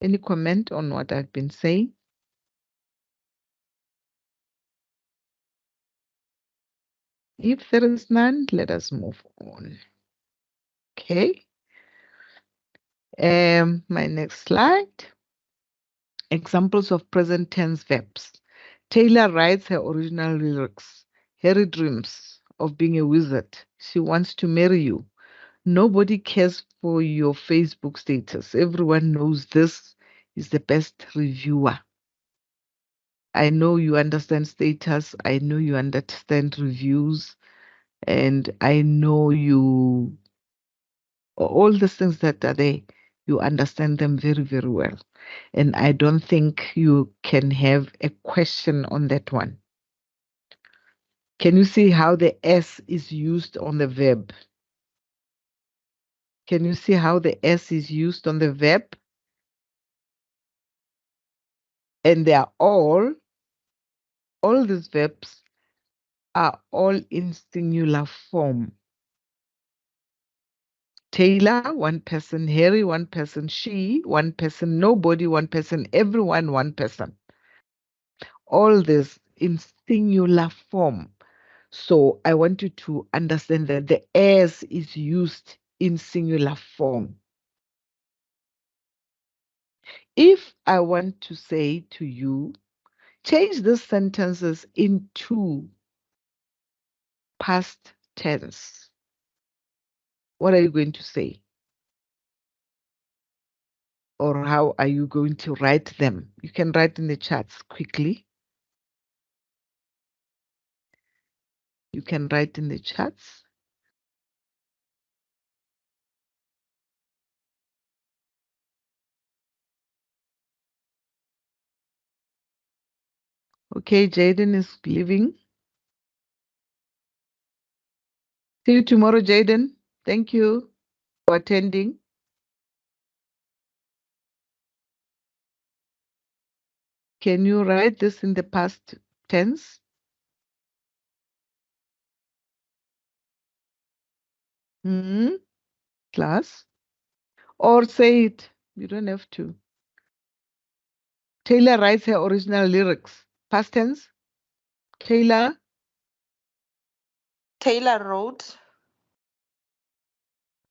Any comment on what I've been saying? If there is none, let us move on. Okay. My next slide. Examples of present tense verbs. Taylor writes her original lyrics. Harry dreams of being a wizard. She wants to marry you. Nobody cares for your Facebook status. Everyone knows this is the best reviewer. I know you understand status. I know you understand reviews. And I know you, all the things that are there, you understand them very, very well. And I don't think you can have a question on that one. Can you see how the S is used on the verb? Can you see how the S is used on the verb? And they are all these verbs are all in singular form. Taylor, one person, Harry, one person, she, one person, nobody, one person, everyone, one person. All this in singular form. So I want you to understand that the S is used in singular form. If I want to say to you, change these sentences into past tense, what are you going to say? or how are you going to write them? You can write in the chats quickly. You can write in the chats. Okay, Jaden is leaving. See you tomorrow, Jaden. Thank you for attending. Can you write this in the past tense? Class? Or say it. You don't have to. Taylor writes her original lyrics. Past tense? Taylor? Taylor wrote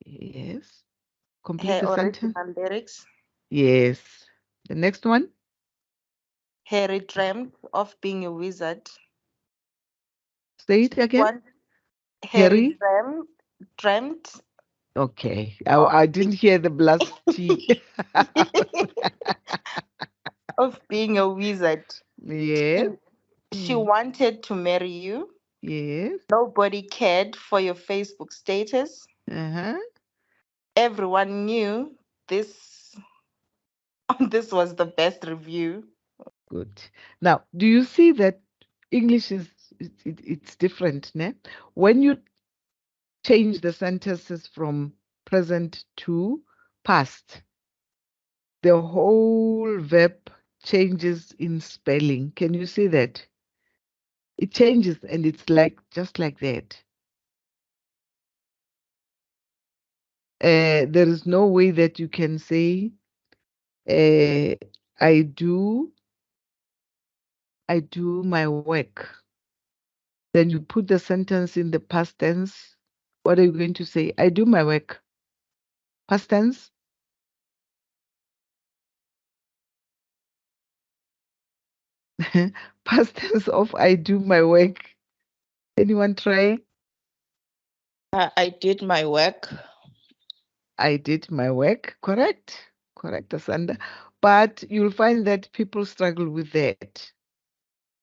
Yes. Complete her the sentence. original lyrics. Yes. The next one? Harry dreamt of being a wizard. Say it again. Harry Harry? dreamt Okay. of I didn't hear the last T. of being a wizard. Yes. She wanted to marry you. Yes. Nobody cared for your Facebook status. Uh-huh. Everyone knew this this was the best review. Good. Now, do you see that English is it's different, ne? When you change the sentences from present to past, the whole verb changes in spelling. Can you see that? It changes and it's like just like that. There is no way that you can say I do my work. Then you put the sentence in the past tense. What are you going to say? I do my work. Past tense? Past tense of I do my work. Anyone try? I did my work. I did my work. Correct. Correct, Asanda. But you'll find that people struggle with that.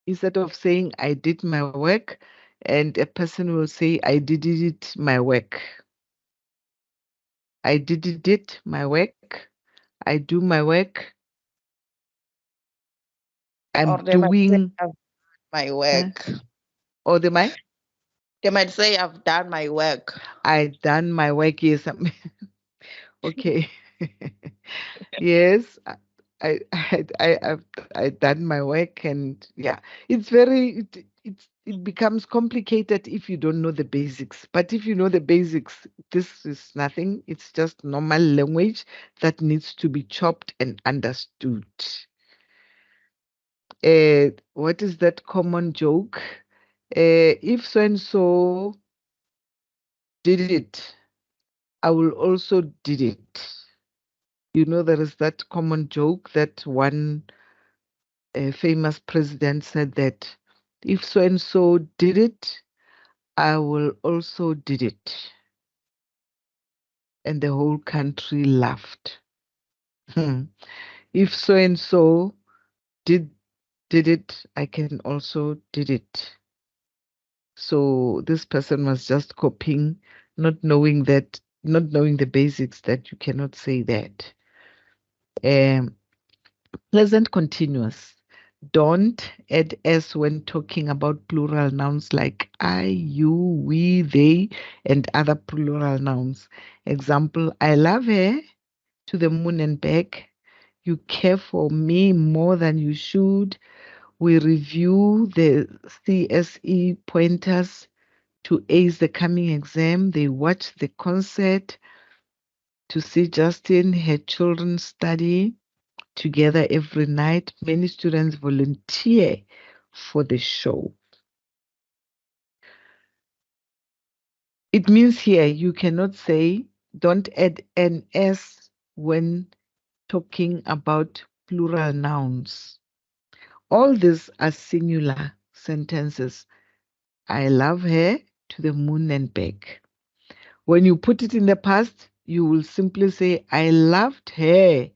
Instead of saying I did my work, and a person will say I did it my work. I did it my work. I do my work. I'm Or they might say doing I've my work. or the my They might say I've done my work. I done my work. Yes. Okay. Yes. I done my work, and yeah, it's very it becomes complicated if you don't know the basics. But if you know the basics, this is nothing. It's just normal language that needs to be chopped and understood. What is that common joke? If so and so did it, I will also did it. You know, there is that common joke that one famous president said that if so and so did it, I will also did it. And the whole country laughed. If so and so did it, I can also did it. So this person was just copying, not knowing the basics that you cannot say that. Present continuous. Don't add s when talking about plural nouns like I, you, we, they, and other plural nouns. Example, I love her to the moon and back. You care for me more than you should. We review the CSE pointers to ace the coming exam. They watch the concert to see Justin. Her children study together every night. Many students volunteer for the show. It means here you cannot say, don't add an S when talking about plural nouns. All these are singular sentences. I love her to the moon and back. When you put it in the past, you will simply say, I loved her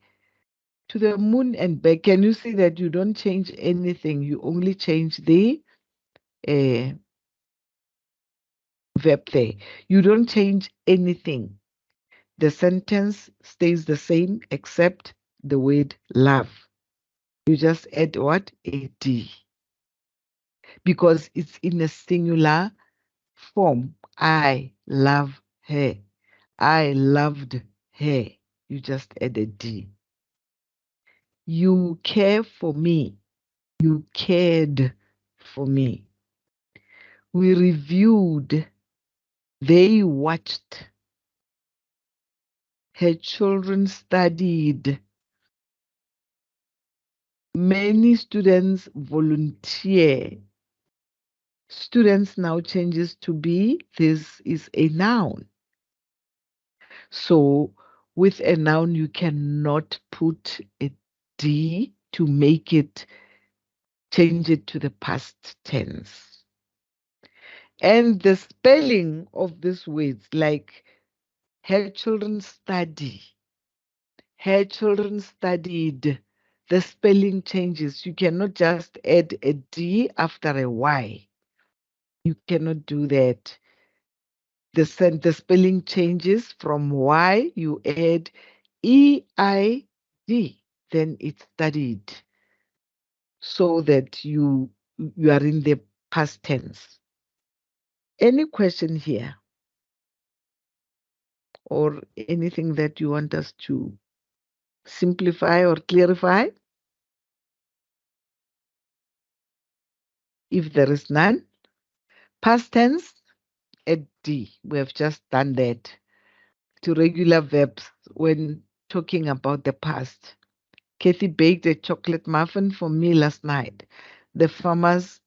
to the moon and back. Can you see that you don't change anything? You only change the verb there. You don't change anything. The sentence stays the same except the word love. You just add what? A D. Because it's in a singular form. I love her. I loved her. You just add a D. You care for me. You cared for me. We reviewed. They watched. Her children studied. Many students volunteer. Students now changes to be, this is a noun. So with a noun, you cannot put a D to make it, change it to the past tense. And the spelling of these words, like her children study, her children studied, the spelling changes. You cannot just add a D after a Y. You cannot do that. The spelling changes from Y, you add E-I-D, then it's studied, so that you are in the past tense. Any question here? Or anything that you want us to simplify or clarify? If there is none, past tense, add D. We have just done that. To regular verbs when talking about the past. Kathy baked a chocolate muffin for me last night. The farmers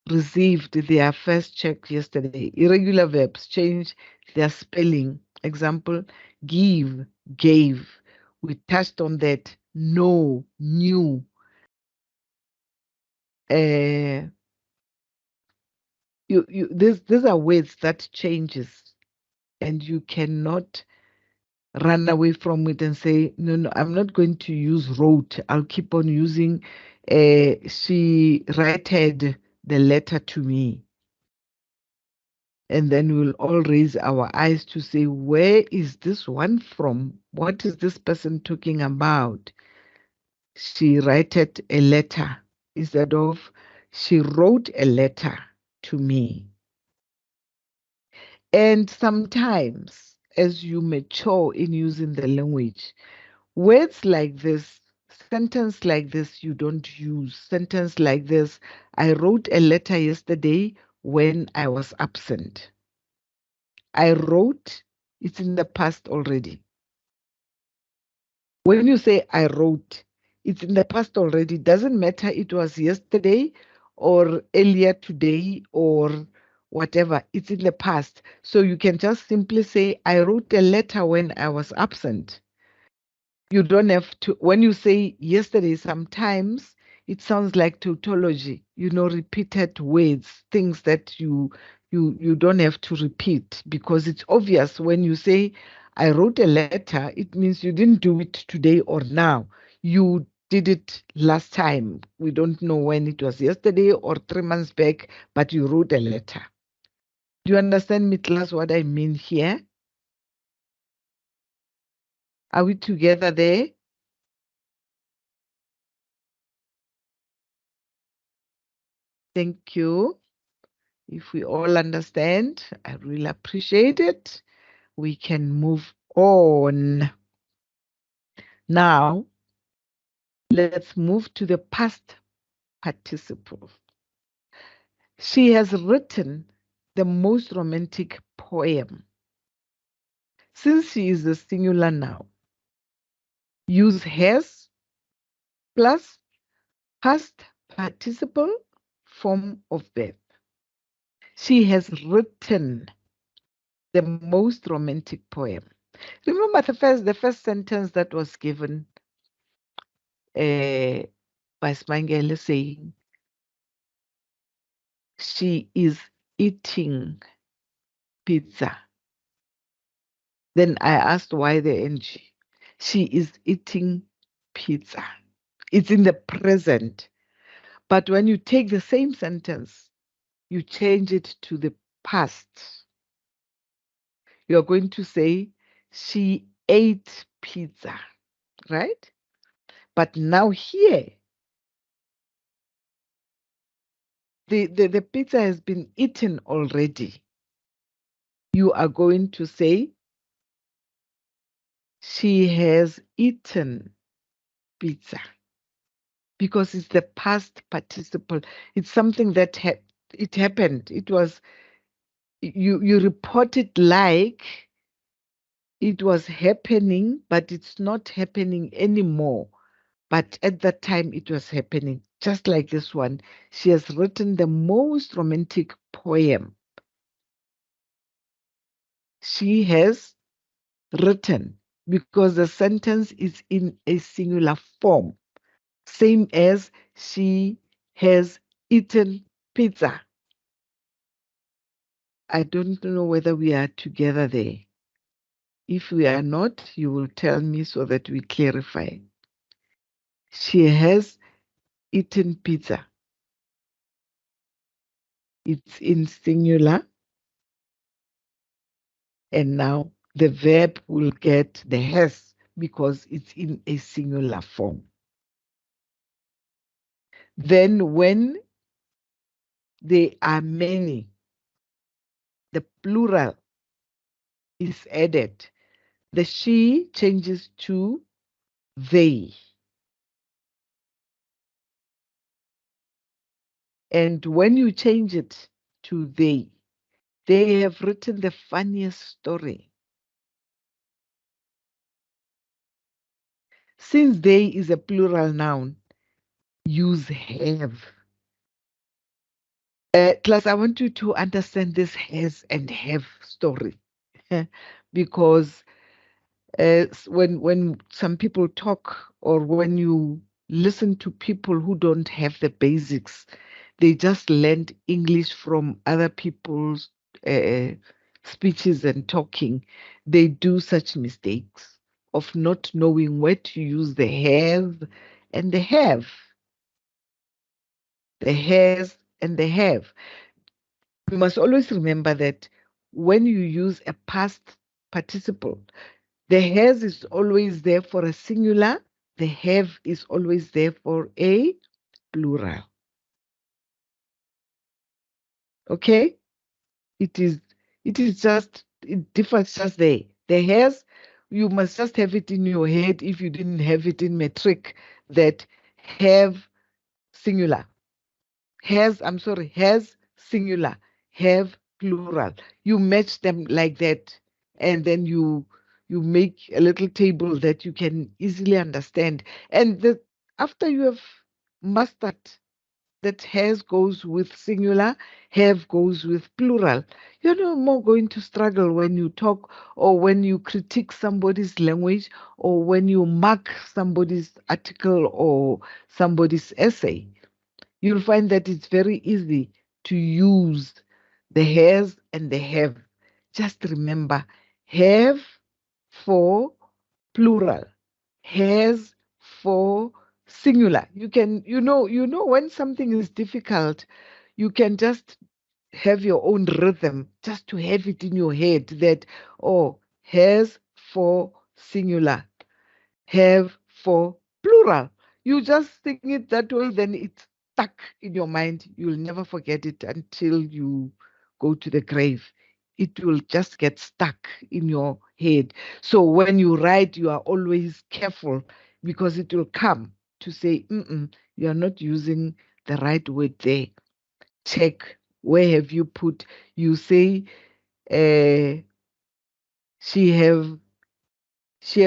received their first check yesterday. Irregular verbs change their spelling. Example, give, gave. We touched on that. Know, knew. These are words that changes, and you cannot run away from it and say, no, I'm not going to use wrote. I'll keep on using, she writed the letter to me. And then we'll all raise our eyes to say, where is this one from? What is this person talking about? She wrote a letter instead of she wrote a letter to me. And sometimes, as you mature in using the language, words like this, sentence like this, you don't use. Sentence like this, I wrote a letter yesterday when I was absent. I wrote, it's in the past already. When you say I wrote, it's in the past already. Doesn't matter it was yesterday or earlier today or whatever. It's in the past. So you can just simply say, I wrote a letter when I was absent. You don't have to, when you say yesterday, sometimes it sounds like tautology, repeated words, things that you don't have to repeat, because it's obvious when you say, I wrote a letter, it means you didn't do it today or now. You did it last time. We don't know when it was, yesterday or 3 months back, but you wrote a letter. Do you understand, Mitlas, what I mean here? Are we together there? Thank you. If we all understand, I really appreciate it. We can move on. Now, let's move to the past participle. She has written the most romantic poem. Since she is a singular now, use has plus past participle form of verb. She has written the most romantic poem. Remember the first sentence that was given by Smangele saying, she is eating pizza. Then I asked why the NG. She is eating pizza. It's in the present. But when you take the same sentence, you change it to the past. You're going to say, she ate pizza, right? But now here, the pizza has been eaten already. You are going to say, she has eaten pizza, because it's the past participle. It's something that it happened. It was, you report it like it was happening, but it's not happening anymore. But at that time, it was happening. Just like this one, she has written the most romantic poem. She has written, because the sentence is in a singular form, same as she has eaten pizza. I don't know whether we are together there. If we are not, you will tell me so that we clarify. She has eaten pizza. It's in singular. And now the verb will get the has because it's in a singular form. Then when there are many, the plural is added. The she changes to they. And when you change it to they have written the funniest story. Since they is a plural noun, use have. Class, I want you to understand this has and have story. Because when some people talk, or when you listen to people who don't have the basics, they just learned English from other people's speeches and talking. They do such mistakes of not knowing where to use the have and the have. The has and the have. You must always remember that when you use a past participle, the has is always there for a singular, the have is always there for a plural. Okay? It differs just there. The has, you must just have it in your head if you didn't have it in metric, that have singular. Has singular, have plural. You match them like that, and then you make a little table that you can easily understand. And after you have mastered that has goes with singular, have goes with plural, you're no more going to struggle when you talk, or when you critique somebody's language, or when you mark somebody's article or somebody's essay. You'll find that it's very easy to use the has and the have. Just remember, have for plural, has for singular. You know when something is difficult, you can just have your own rhythm, just to have it in your head that, oh, has for singular, have for plural. You just sing it that way, then it's stuck in your mind. You'll never forget it until you go to the grave. It will just get stuck in your head. So when you write, you are always careful, because it will come to say, you are not using the right word there. Check, where have you put? You say, she have she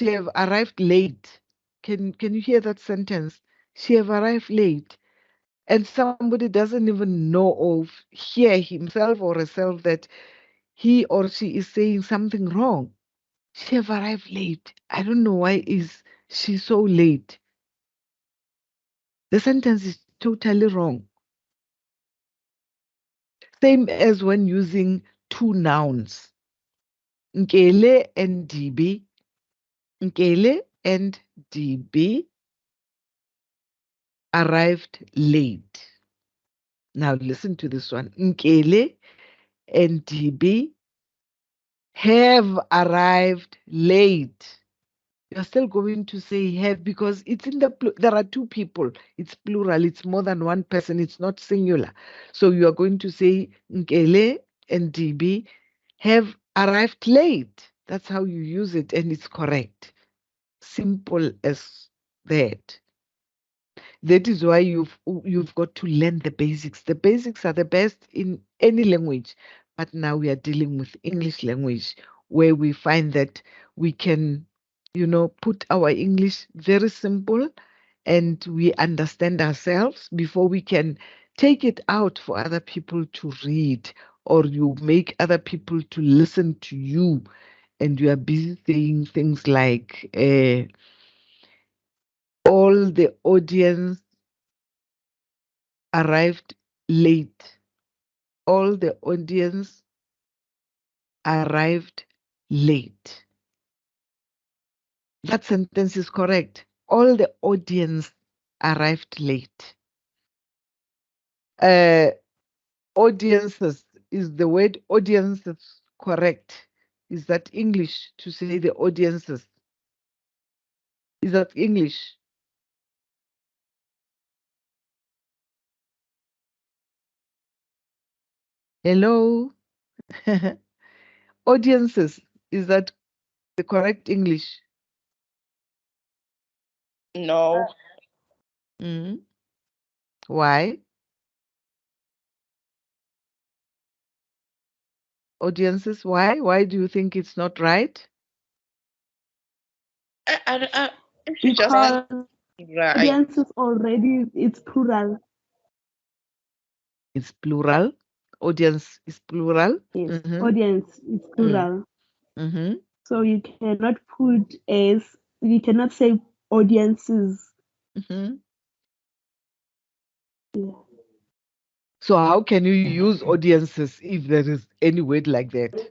have arrived late. Can you hear that sentence? She have arrived late, and somebody doesn't even know or hear himself or herself that he or she is saying something wrong. She have arrived late. I don't know why is she so late. The sentence is totally wrong. Same as when using two nouns. Nkele and Dibi. Nkele and DB arrived late. Now listen to this one. Nkele and DB have arrived late. You're still going to say have because it's in the there are two people. It's plural. It's more than one person. It's not singular. So you are going to say Nkele and DB have arrived late. That's how you use it, and it's correct. Simple as that. That is why you've got to learn the basics. The basics are the best in any language, but now we are dealing with English language where we find that we can, put our English very simple and we understand ourselves before we can take it out for other people to read, or you make other people to listen to you and you are busy saying things like all the audience arrived late. All the audience arrived late. That sentence is correct. All the audience arrived late. Audiences, is the word audiences correct? Is that English to say the audiences? Is that English? Hello? Audiences, is that the correct English? No. Mm. Why? Audiences, why? Why do you think it's not right? She just Because right. audiences already it's plural. It's plural. Audience is plural. Yes, Mm-hmm. audience is plural. Mm-hmm. So you cannot say audiences. Mm-hmm. Yeah. So how can you use audiences if there is any word like that?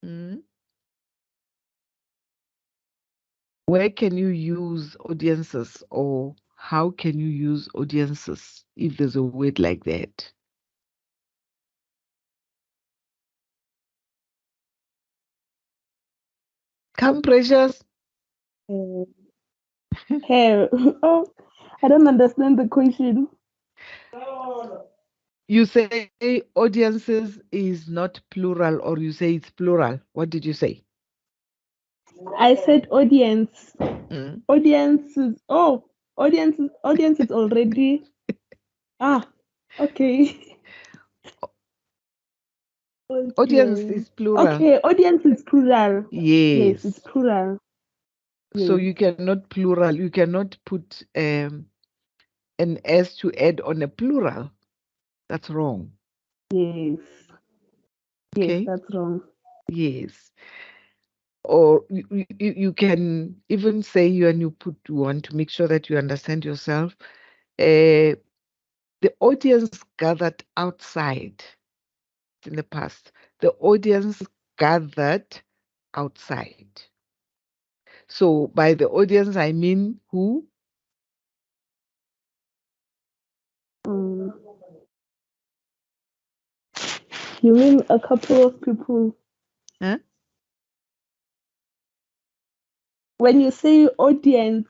Mm. Where can you use audiences, or how can you use audiences if there's a word like that? Come, Precious. Hair. Oh, I don't understand the question. You say audiences is not plural, or you say it's plural. What did you say? I said audience. Mm. Audiences. Oh, audience is already. Okay. Audience is plural. Okay, audience is plural. Yes, it's Yes. plural. So Yes. you cannot plural. You cannot put an S to add on a plural. That's wrong. Yes. Yes, Okay. that's wrong. Yes. Or you can even say you want to make sure that you understand yourself. The audience gathered outside in the past. The audience gathered outside. So by the audience, I mean who? Um, you mean a couple of people? Huh? When you say audience,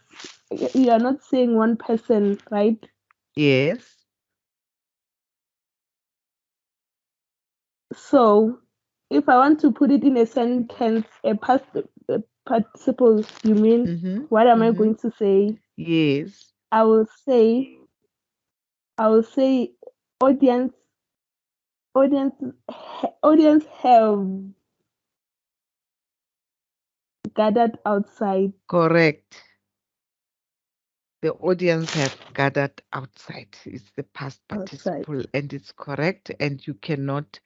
you are not saying one person, right? Yes. So, if I want to put it in a sentence, a past participle, you mean Mm-hmm. what am I Mm-hmm. going to say? Yes. I will say audience audience audience have gathered outside. Correct. The audience have gathered outside. It's the past Outside. participle and it's correct, and you cannot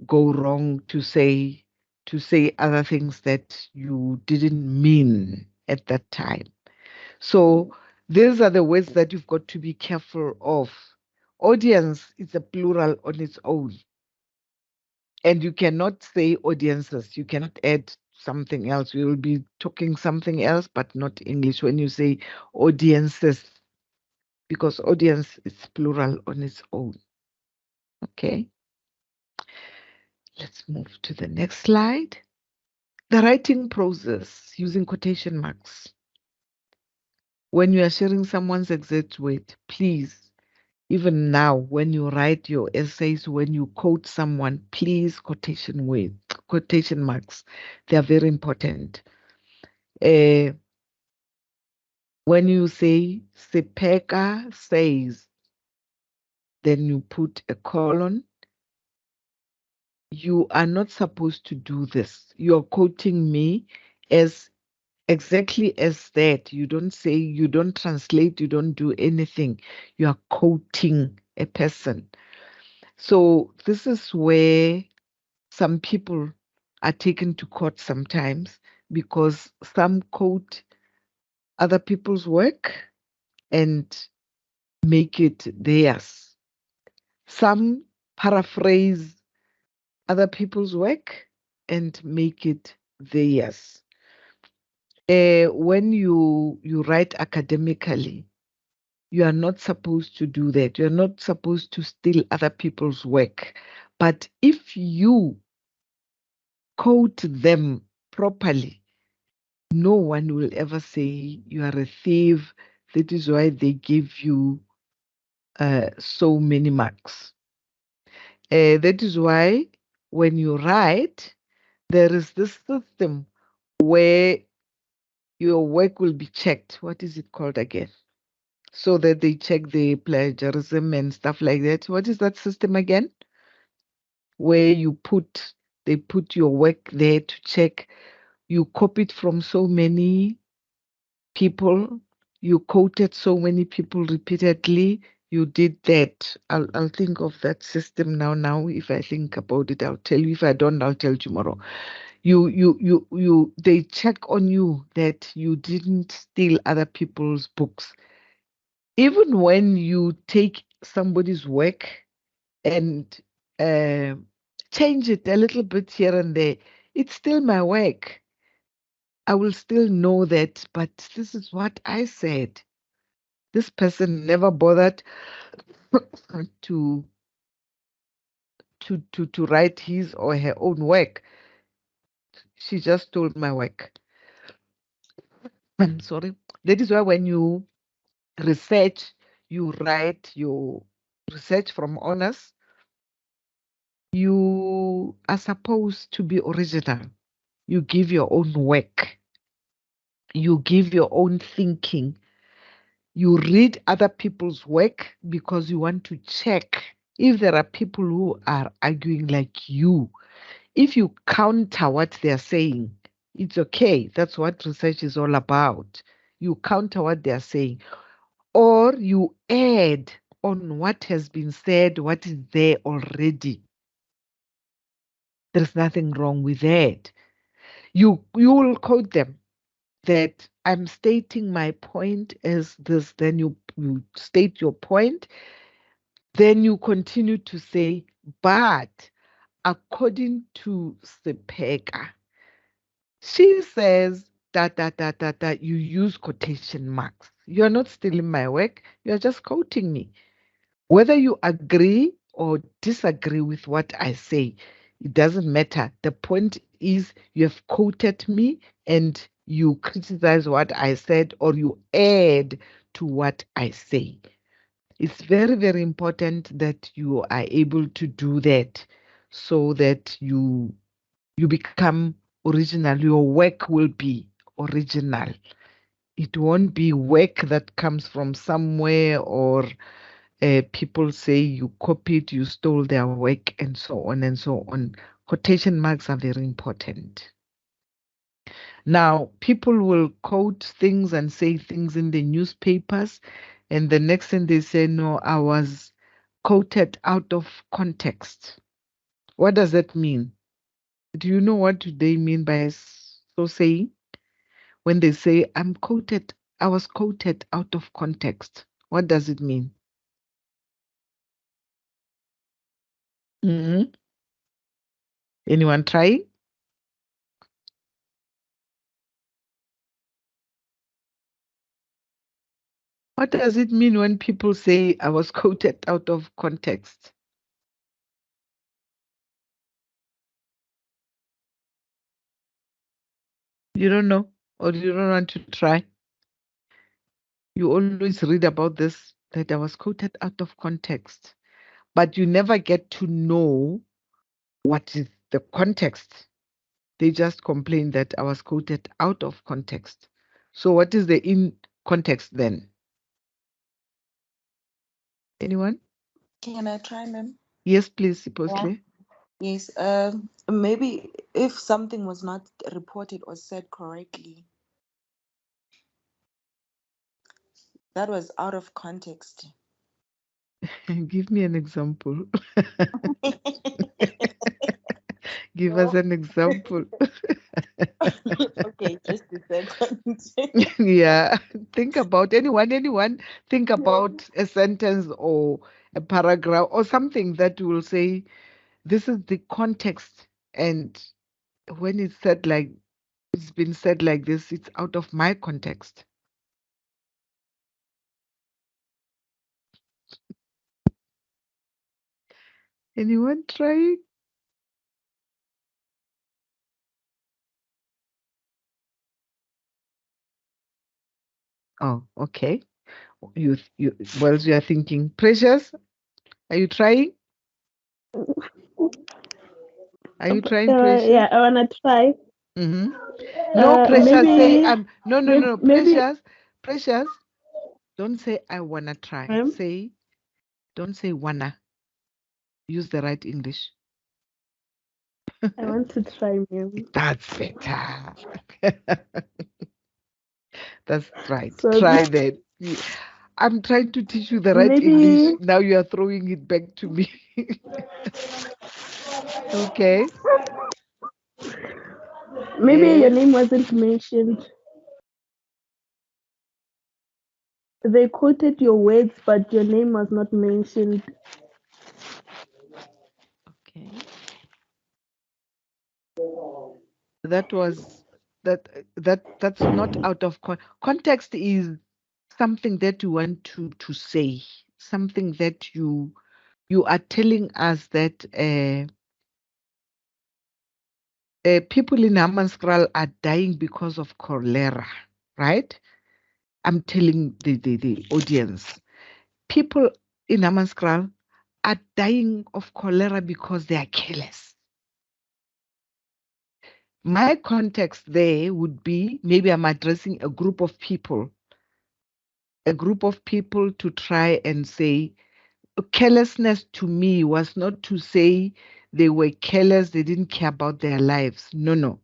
go wrong to say other things that you didn't mean at that time. So these are the words that you've got to be careful of. Audience is a plural on its own. And you cannot say audiences. You cannot add something else. We will be talking something else, but not English when you say audiences, because audience is plural on its own. Okay. Let's move to the next slide. The writing process using quotation marks. When you are sharing someone's exact word, please, even now, when you write your essays, when you quote someone, please quotation marks. They are very important. When you say Sepeka says, then you put a colon. You are not supposed to do this. You're quoting me as exactly as that. You don't say, you don't translate, you don't do anything. You are quoting a person. So this is where some people are taken to court sometimes, because some quote other people's work and make it theirs. Some paraphrase other people's work and make it theirs. When you write academically, you are not supposed to do that. You're not supposed to steal other people's work. But if you quote them properly, no one will ever say you are a thief. That is why they give you so many marks. That is why when you write, there is this system where your work will be checked. What is it called again? So that they check the plagiarism and stuff like that. What is that system again? Where they put your work there to check. You copied from so many people. You quoted so many people repeatedly. You did that. I'll think of that system now. Now, if I think about it, I'll tell you. If I don't, I'll tell you tomorrow. They check on you that you didn't steal other people's books. Even when you take somebody's work and uh, change it a little bit here and there, it's still my work. I will still know that, but this is what I said. This person never bothered to write his or her own work. She just stole my work. I'm sorry. That is why when you research, you write your research from honors, you are supposed to be original. You give your own work. You give your own thinking. You read other people's work because you want to check if there are people who are arguing like you. If you counter what they're saying, it's okay. That's what research is all about. You counter what they're saying, or you add on what has been said, what is there already. There's nothing wrong with that. You will quote them that I'm stating my point as this, then you state your point, then you continue to say, but according to Sepeka, she says that you use quotation marks. You're not stealing my work, you're just quoting me. Whether you agree or disagree with what I say, it doesn't matter. The point is you have quoted me and you criticize what I said or you add to what I say. It's very, very important that you are able to do that so that you become original. Your work will be original. It won't be work that comes from somewhere or people say you copied, you stole their work, and so on and so on. Quotation marks are very important. Now, people will quote things and say things in the newspapers, and the next thing they say, no, I was quoted out of context. What does that mean? Do you know what they mean by so saying? When they say, I was quoted out of context. What does it mean? Mm-hmm. Anyone trying? What does it mean when people say I was quoted out of context? You don't know, or you don't want to try? You always read about this, that I was quoted out of context, but you never get to know what is the context. They just complain that I was quoted out of context. So what is the in context then? Anyone? Can I try, ma'am? Yes, please, supposedly. Yes. Maybe if something was not reported or said correctly, that was out of context. Give me an example. Give us an example. Okay, just a second. Yeah, think about anyone, think about a sentence or a paragraph or something that will say, this is the context. And when it's been said like this, it's out of my context. Anyone trying? Oh, okay. Whilst you are thinking, Precious, are you trying? Are you trying, Precious? Yeah, I wanna try. Mm-hmm. No, Precious, say Maybe, no, maybe, Precious, don't say I wanna try. ma'am, Don't say wanna. Use the right English. I want to try, ma'am. That's better. That's right. So Try that. I'm trying to teach you the right English. maybe, Now you are throwing it back to me. Okay. maybe your Yes. name wasn't mentioned. They quoted your words, but your name was not mentioned. Okay. That was that's not out of context is something that you want to say, something that you are telling us that people in Hammanskraal are dying because of cholera, right? I'm telling the audience, people in Hammanskraal are dying of cholera because they are careless. My context there would be, maybe I'm addressing a group of people to try and say, carelessness to me was not to say they were careless, they didn't care about their lives. No.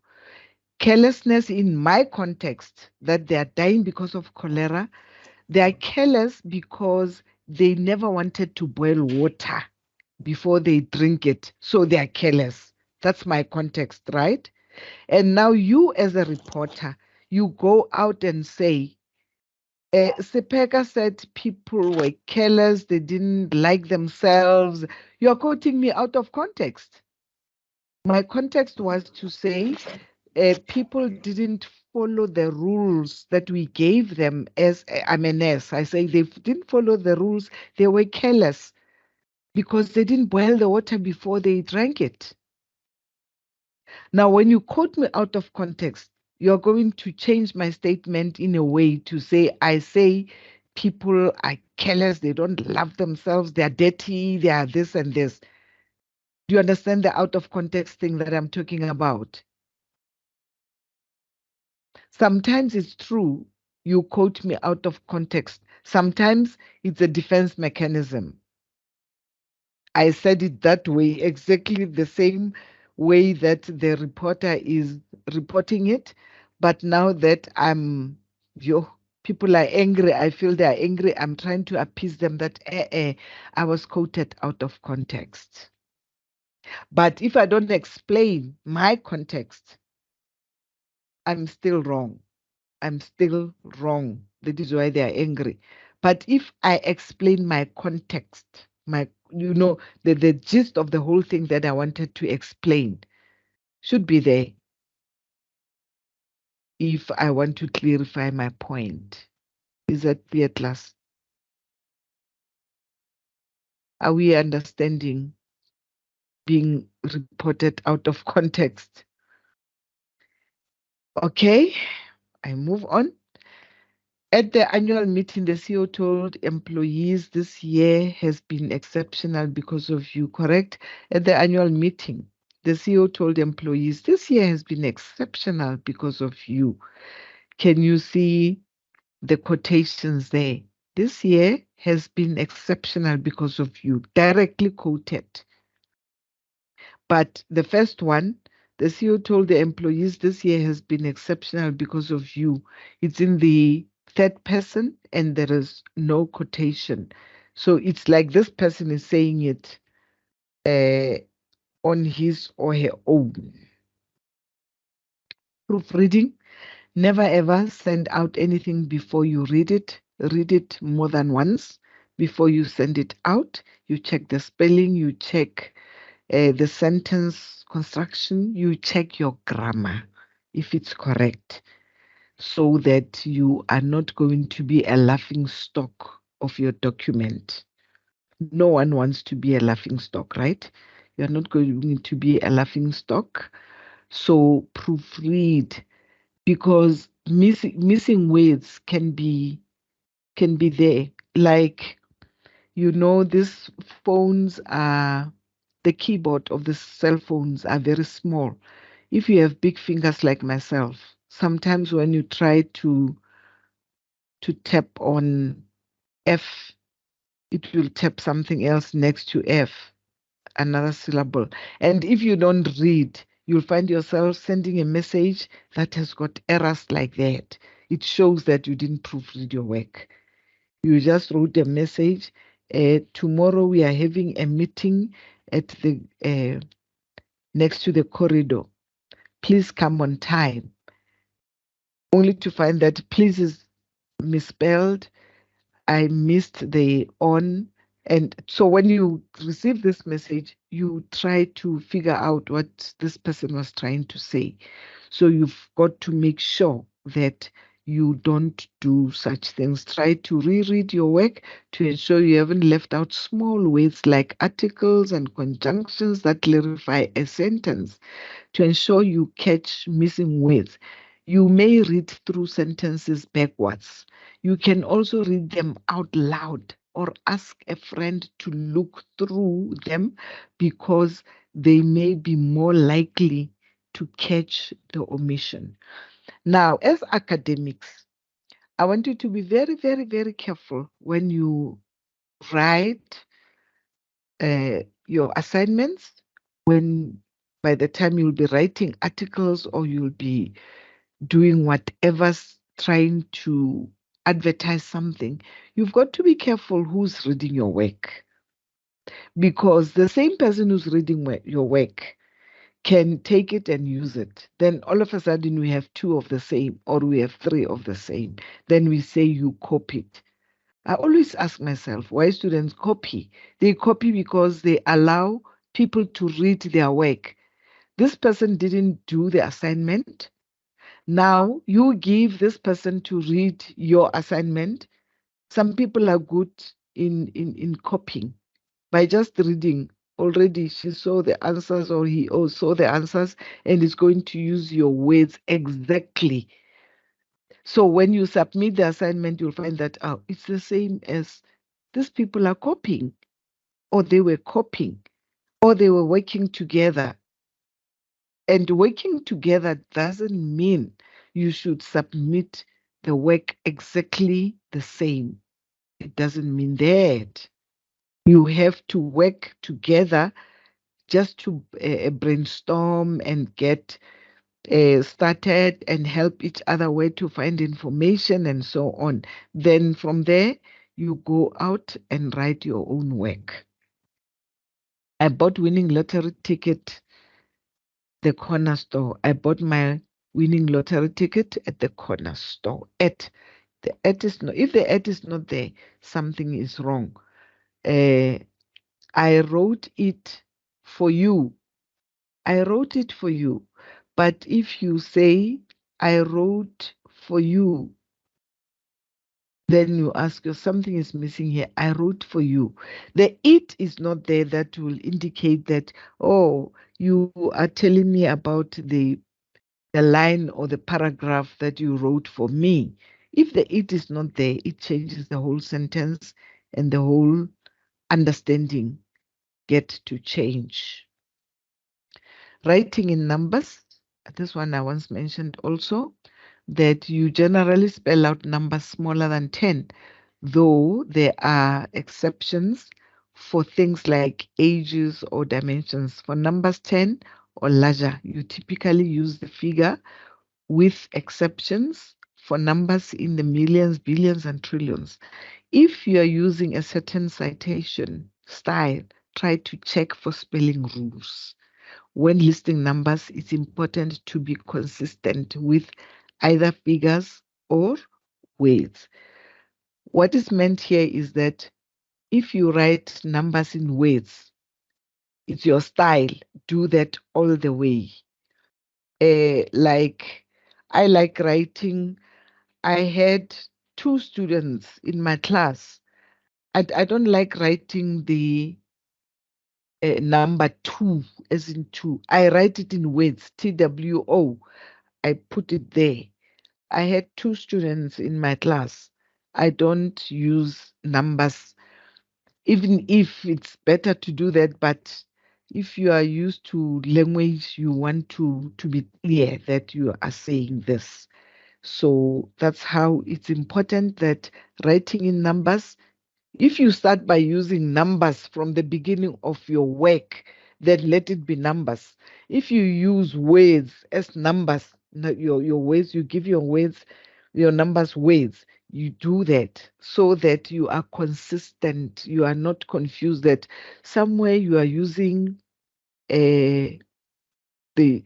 Carelessness in my context, that they are dying because of cholera, they are careless because they never wanted to boil water before they drink it. So they are careless. That's my context, right? And now you, as a reporter, you go out and say, Sepeka said people were careless, they didn't like themselves. You're quoting me out of context. My context was to say people didn't follow the rules that we gave them as I'm a nurse. I say they didn't follow the rules, they were careless because they didn't boil the water before they drank it. Now, when you quote me out of context, you're going to change my statement in a way to say, I say people are careless, they don't love themselves, they're dirty, they are this and this. Do you understand the out of context thing that I'm talking about? Sometimes it's true, you quote me out of context. Sometimes it's a defense mechanism. I said it that way, exactly the same way that the reporter is reporting it. But now that people are angry, I feel they are angry, I'm trying to appease them that I was quoted out of context. But if I don't explain my context, I'm still wrong. I'm still wrong. That is why they are angry. But if I explain my context, the gist of the whole thing that I wanted to explain, Should be there if I want to clarify my point. Is that clear, class? Are we understanding being reported out of context? Okay, I move on. At the annual meeting, the CEO told employees this year has been exceptional because of you, correct? At the annual meeting, the CEO told employees this year has been exceptional because of you. Can you see the quotations there? This year has been exceptional because of you, directly quoted. But the first one, the CEO told the employees this year has been exceptional because of you. It's in the third person and there is no quotation. So it's like this person is saying it on his or her own. Proofreading. Never ever send out anything before you read it. Read it more than once before you send it out. You check the spelling, you check the sentence construction, you check your grammar if it's correct, so that you are not going to be a laughing stock of your document. No one wants to be a laughing stock, right? You're not going to be a laughing stock. So proofread, because missing words can be there. Like, you know, these phones are, the keyboard of the cell phones are very small. If you have big fingers like myself, sometimes when you try to tap on F, it will tap something else next to F, another syllable. And if you don't read, you'll find yourself sending a message that has got errors like that. It shows that you didn't proofread your work. You just wrote a message. Tomorrow we are having a meeting at the next to the corridor. Please come on time. Only to find that please is misspelled. I missed the on. And so when you receive this message, you try to figure out what this person was trying to say. So you've got to make sure that you don't do such things. Try to reread your work to ensure you haven't left out small words like articles and conjunctions that clarify a sentence, to ensure you catch missing words. You may read through sentences backwards. You can also read them out loud or ask a friend to look through them, because they may be more likely to catch the omission. Now, as academics, I want you to be very, very, very careful when you write your assignments, when by the time you'll be writing articles or you'll be doing whatever's trying to advertise something, you've got to be careful who's reading your work, because the same person who's reading your work can take it and use it. Then all of a sudden we have two of the same, or we have three of the same. Then we say you copied. I always ask myself why students copy. They copy because they allow people to read their work. This person didn't do the assignment. Now you give this person to read your assignment. Some people are good in copying. By just reading, already she saw the answers or he saw the answers and is going to use your words exactly. So when you submit the assignment, you'll find that it's the same as these people are copying, or they were copying, or they were working together. And working together doesn't mean you should submit the work exactly the same. It doesn't mean that. You have to work together just to brainstorm and get started and help each other where to find information and so on. Then from there, you go out and write your own work. I bought winning lottery ticket, the corner store. I bought my winning lottery ticket at the corner store. The at is not, if the at is not there, something is wrong. I wrote it for you. I wrote it for you. But if you say, I wrote for you, then you ask yourself, something is missing here. I wrote for you. The it is not there that will indicate that, oh, you are telling me about the line or the paragraph that you wrote for me. If the it is not there, it changes the whole sentence and the whole understanding get to change. Writing in numbers, this one I once mentioned also, that you generally spell out numbers smaller than 10, though there are exceptions for things like ages or dimensions. For numbers 10 or larger, you typically use the figure, with exceptions for numbers in the millions, billions, and trillions. If you are using a certain citation style, try to check for spelling rules. When listing numbers, it's important to be consistent with either figures or words. What is meant here is that if you write numbers in words, it's your style. Do that all the way. Like I like writing. I had two students in my class. I don't like writing the number 2 as in 2. I write it in words, TWO. I put it there. I had two students in my class. I don't use numbers, even if it's better to do that. But if you are used to language, you want to be clear that you are saying this. So that's how it's important that writing in numbers, if you start by using numbers from the beginning of your work, then let it be numbers. If you use words as numbers, your words, you give your words, your numbers words, you do that so that you are consistent. You are not confused that somewhere you are using the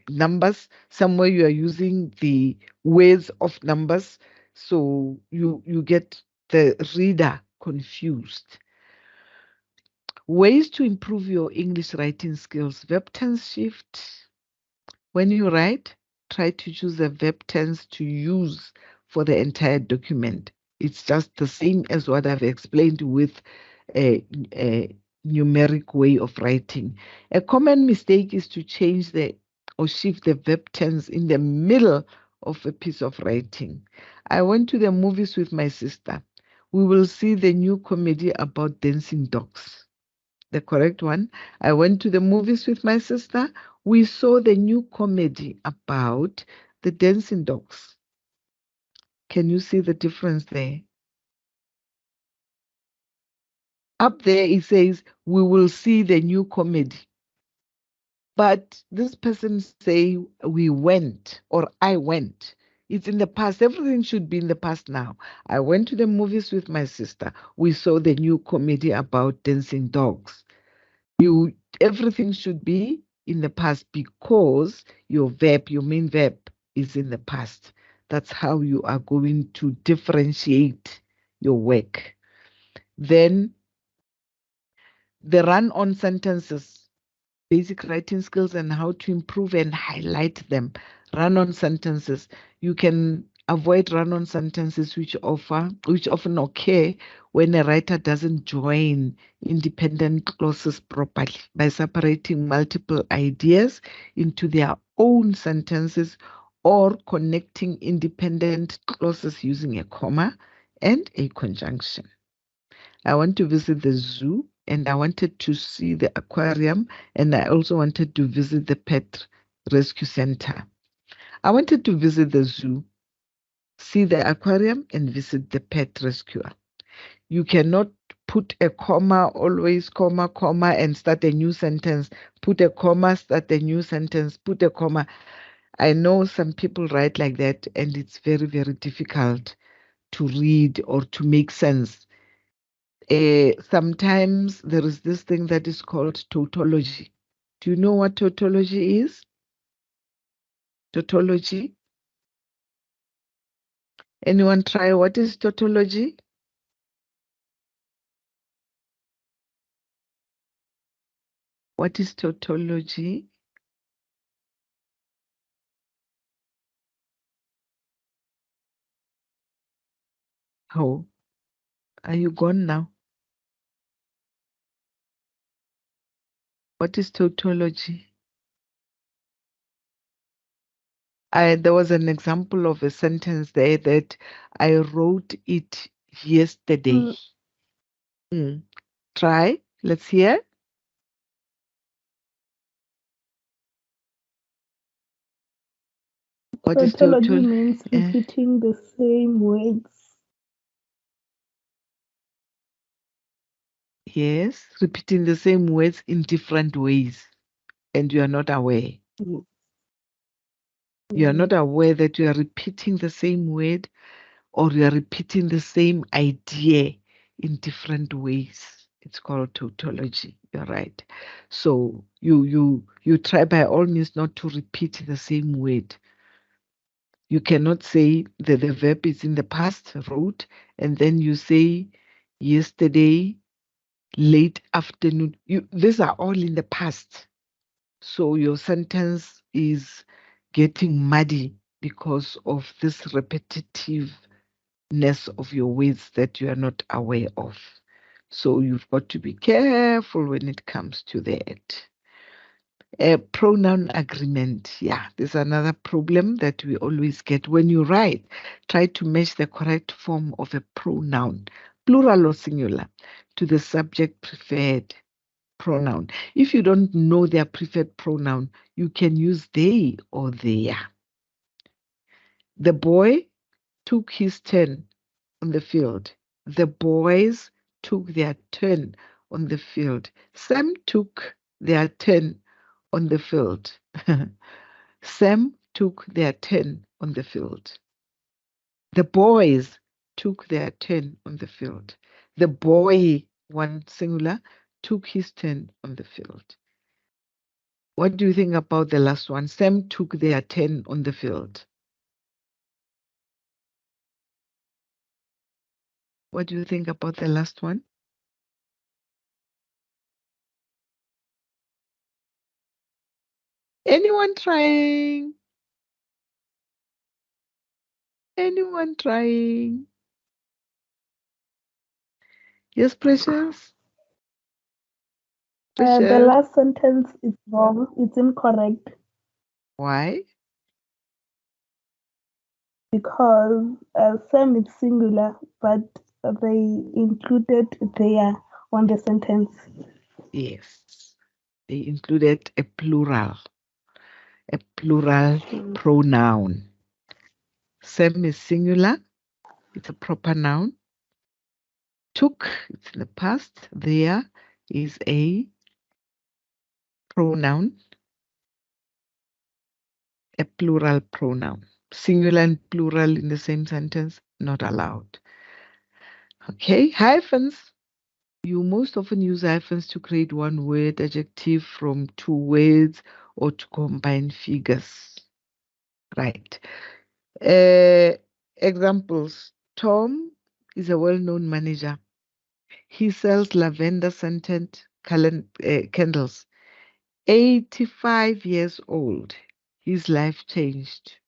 numbers, somewhere you are using the words of numbers, so you get the reader confused. Ways to improve your English writing skills. Verb tense shift. When you write, try to choose a verb tense to use for the entire document. It's just the same as what I've explained with a numeric way of writing. A common mistake is to change or shift the verb tense in the middle of a piece of writing. I went to the movies with my sister. We will see the new comedy about dancing dogs. The correct one. I went to the movies with my sister. We saw the new comedy about the dancing dogs. Can you see the difference there? Up there it says, we will see the new comedy. But this person say, we went or I went. It's in the past. Everything should be in the past now. I went to the movies with my sister. We saw the new comedy about dancing dogs. Everything should be in the past because your verb, your main verb, is in the past. That's how you are going to differentiate your work. Then the run-on sentences, basic writing skills and how to improve and highlight them. Run-on sentences. You can avoid run-on sentences which often occur when a writer doesn't join independent clauses properly by separating multiple ideas into their own sentences or connecting independent clauses using a comma and a conjunction. I want to visit the zoo and I wanted to see the aquarium and I also wanted to visit the pet rescue center. I wanted to visit the zoo, see the aquarium and visit the pet rescuer. You cannot put a comma, always comma, comma and start a new sentence. Put a comma, start a new sentence, put a comma. I know some people write like that and it's very, very difficult to read or to make sense. Sometimes there is this thing that is called tautology. Do you know what tautology is? Tautology? Anyone try what is tautology? What is tautology? Oh, are you gone now? What is tautology? There was an example of a sentence there that I wrote it yesterday. Try. Let's hear. What is Tautology means Eh. repeating the same words. Yes, repeating the same words in different ways, and you are not aware. You are not aware that you are repeating the same word or you are repeating the same idea in different ways. It's called tautology. You're right. So you try by all means not to repeat the same word. You cannot say that the verb is in the past, wrote, and then you say yesterday, late afternoon. These are all in the past. So your sentence is getting muddy because of this repetitiveness of your words that you are not aware of. So you've got to be careful when it comes to that. A pronoun agreement. Yeah, there's another problem that we always get. When you write, try to match the correct form of a pronoun, plural or singular, to the subject preferred pronoun. If you don't know their preferred pronoun, you can use they or their. The boy took his turn on the field. The boys took their turn on the field. Sam took their turn on the field. Sam took their turn on the field. The boys took their turn on the field. The boy, one singular, took his turn on the field. What do you think about the last one? Sam took their turn on the field. What do you think about the last one? Anyone trying? Anyone trying? Yes, Precious? The Precious? last sentence is wrong. It's incorrect Why? because Sam is singular, but they included their on the sentence. Yes. They included a plural pronoun. Sam is singular. It's a proper noun. Took, it's in the past. There is a pronoun, a plural pronoun. Singular and plural in the same sentence, not allowed. Okay, hyphens. You most often use hyphens to create one word, adjective from two words, or to combine figures. Right. Examples. Tom is a well-known manager. He sells lavender scented candles. 85 years old. His life changed.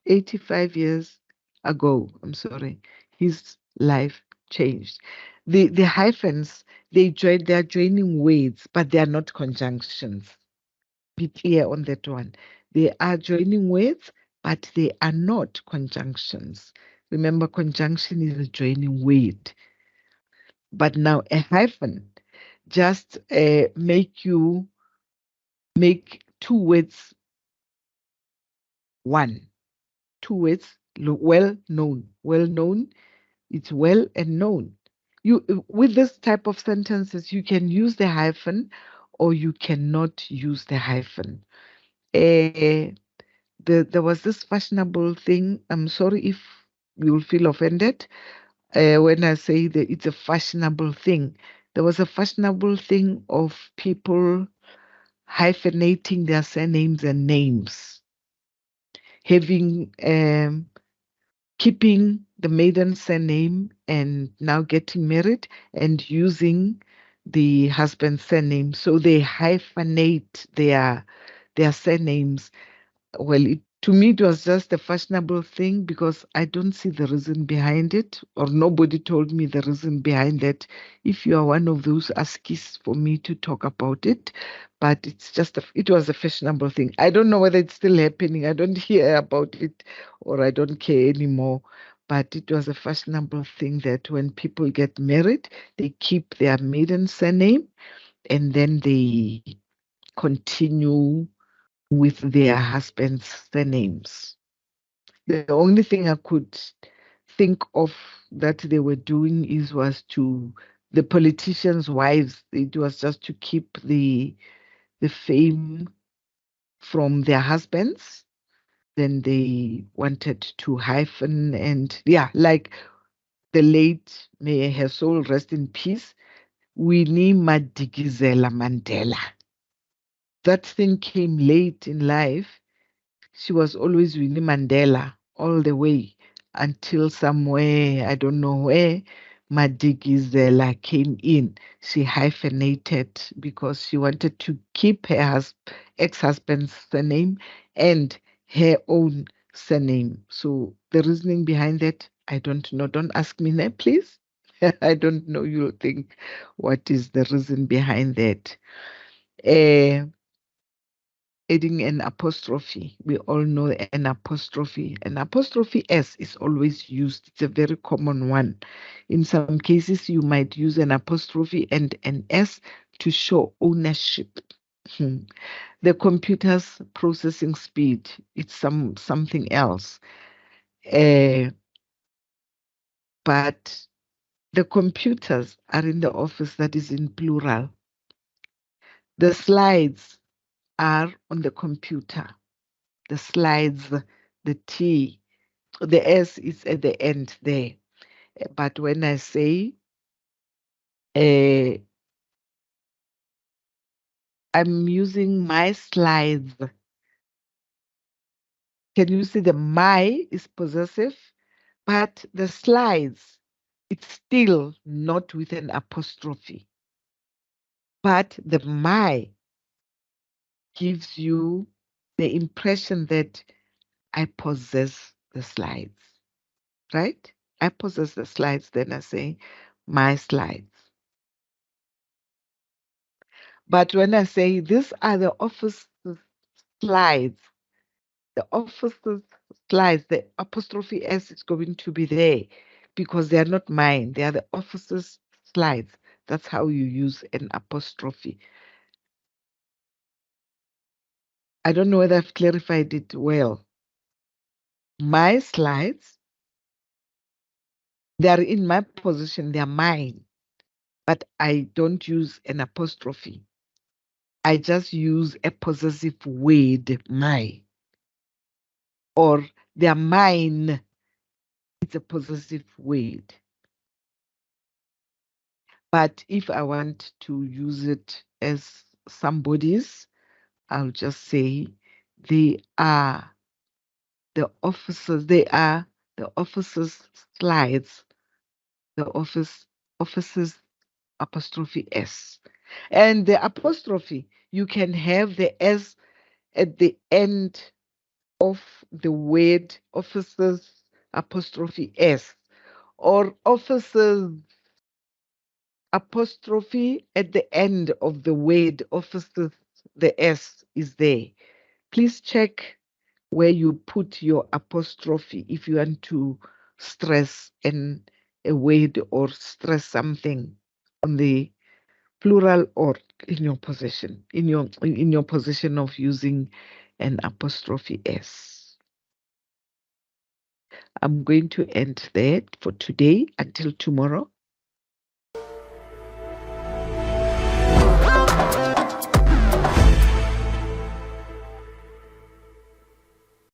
85 years ago, I'm sorry, his life changed. The hyphens, they are joining words, but they are not conjunctions. Be clear on that one. They are joining words, but they are not conjunctions. Remember, conjunction is a joining word. But now a hyphen just make two words one. Two words, well known. It's well and known. You with this type of sentences, you can use the hyphen or you cannot use the hyphen. There was this fashionable thing. I'm sorry if you will feel offended when I say that it's a fashionable thing. There was a fashionable thing of people hyphenating their surnames and names, having keeping the maiden surname and now getting married and using the husband's surname. So they hyphenate their surnames. Well, To me, it was just a fashionable thing because I don't see the reason behind it, or nobody told me the reason behind it. If you are one of those, askies for me to talk about it, but it's just it was a fashionable thing. I don't know whether it's still happening. I don't hear about it, or I don't care anymore. But it was a fashionable thing that when people get married, they keep their maiden surname and then they continue with their husband's surnames. The only thing I could think of that they were doing was to the politicians' wives. It was just to keep the fame from their husbands. Then they wanted to hyphen and yeah, like the late, may her soul rest in peace, Winnie Madikizela Mandela. That thing came late in life. She was always Winnie Mandela all the way until somewhere, I don't know where, Madikizela came in. She hyphenated because she wanted to keep her ex-husband's surname and her own surname. So the reasoning behind that, I don't know. Don't ask me that, please. I don't know. You'll think, what is the reason behind that? Adding an apostrophe. We all know an apostrophe. An apostrophe S is always used. It's a very common one. In some cases, you might use an apostrophe and an S to show ownership. The computer's processing speed, it's something else. But the computers are in the office that is in plural. The slides are on the computer. The slides, the T, the S is at the end there. But when I say I'm using my slides, can you see the my is possessive? But the slides, it's still not with an apostrophe. But the my gives you the impression that I possess the slides, right? I possess the slides, then I say my slides. But when I say these are the office slides, the office's slides, the apostrophe S is going to be there because they are not mine. They are the office's slides. That's how you use an apostrophe. I don't know whether I've clarified it well. My slides, they are in my position, they are mine, but I don't use an apostrophe. I just use a possessive word, my, or they are mine. It's a possessive word. But if I want to use it as somebody's, I'll just say they are the officers, they are the officers' slides, the officers apostrophe S. And the apostrophe, you can have the S at the end of the word officers apostrophe S or officers apostrophe at the end of the word officers, the S is there. Please check where you put your apostrophe if you want to stress a word or stress something on the plural or in your position, in your position of using an apostrophe S. I'm going to end there for today until tomorrow.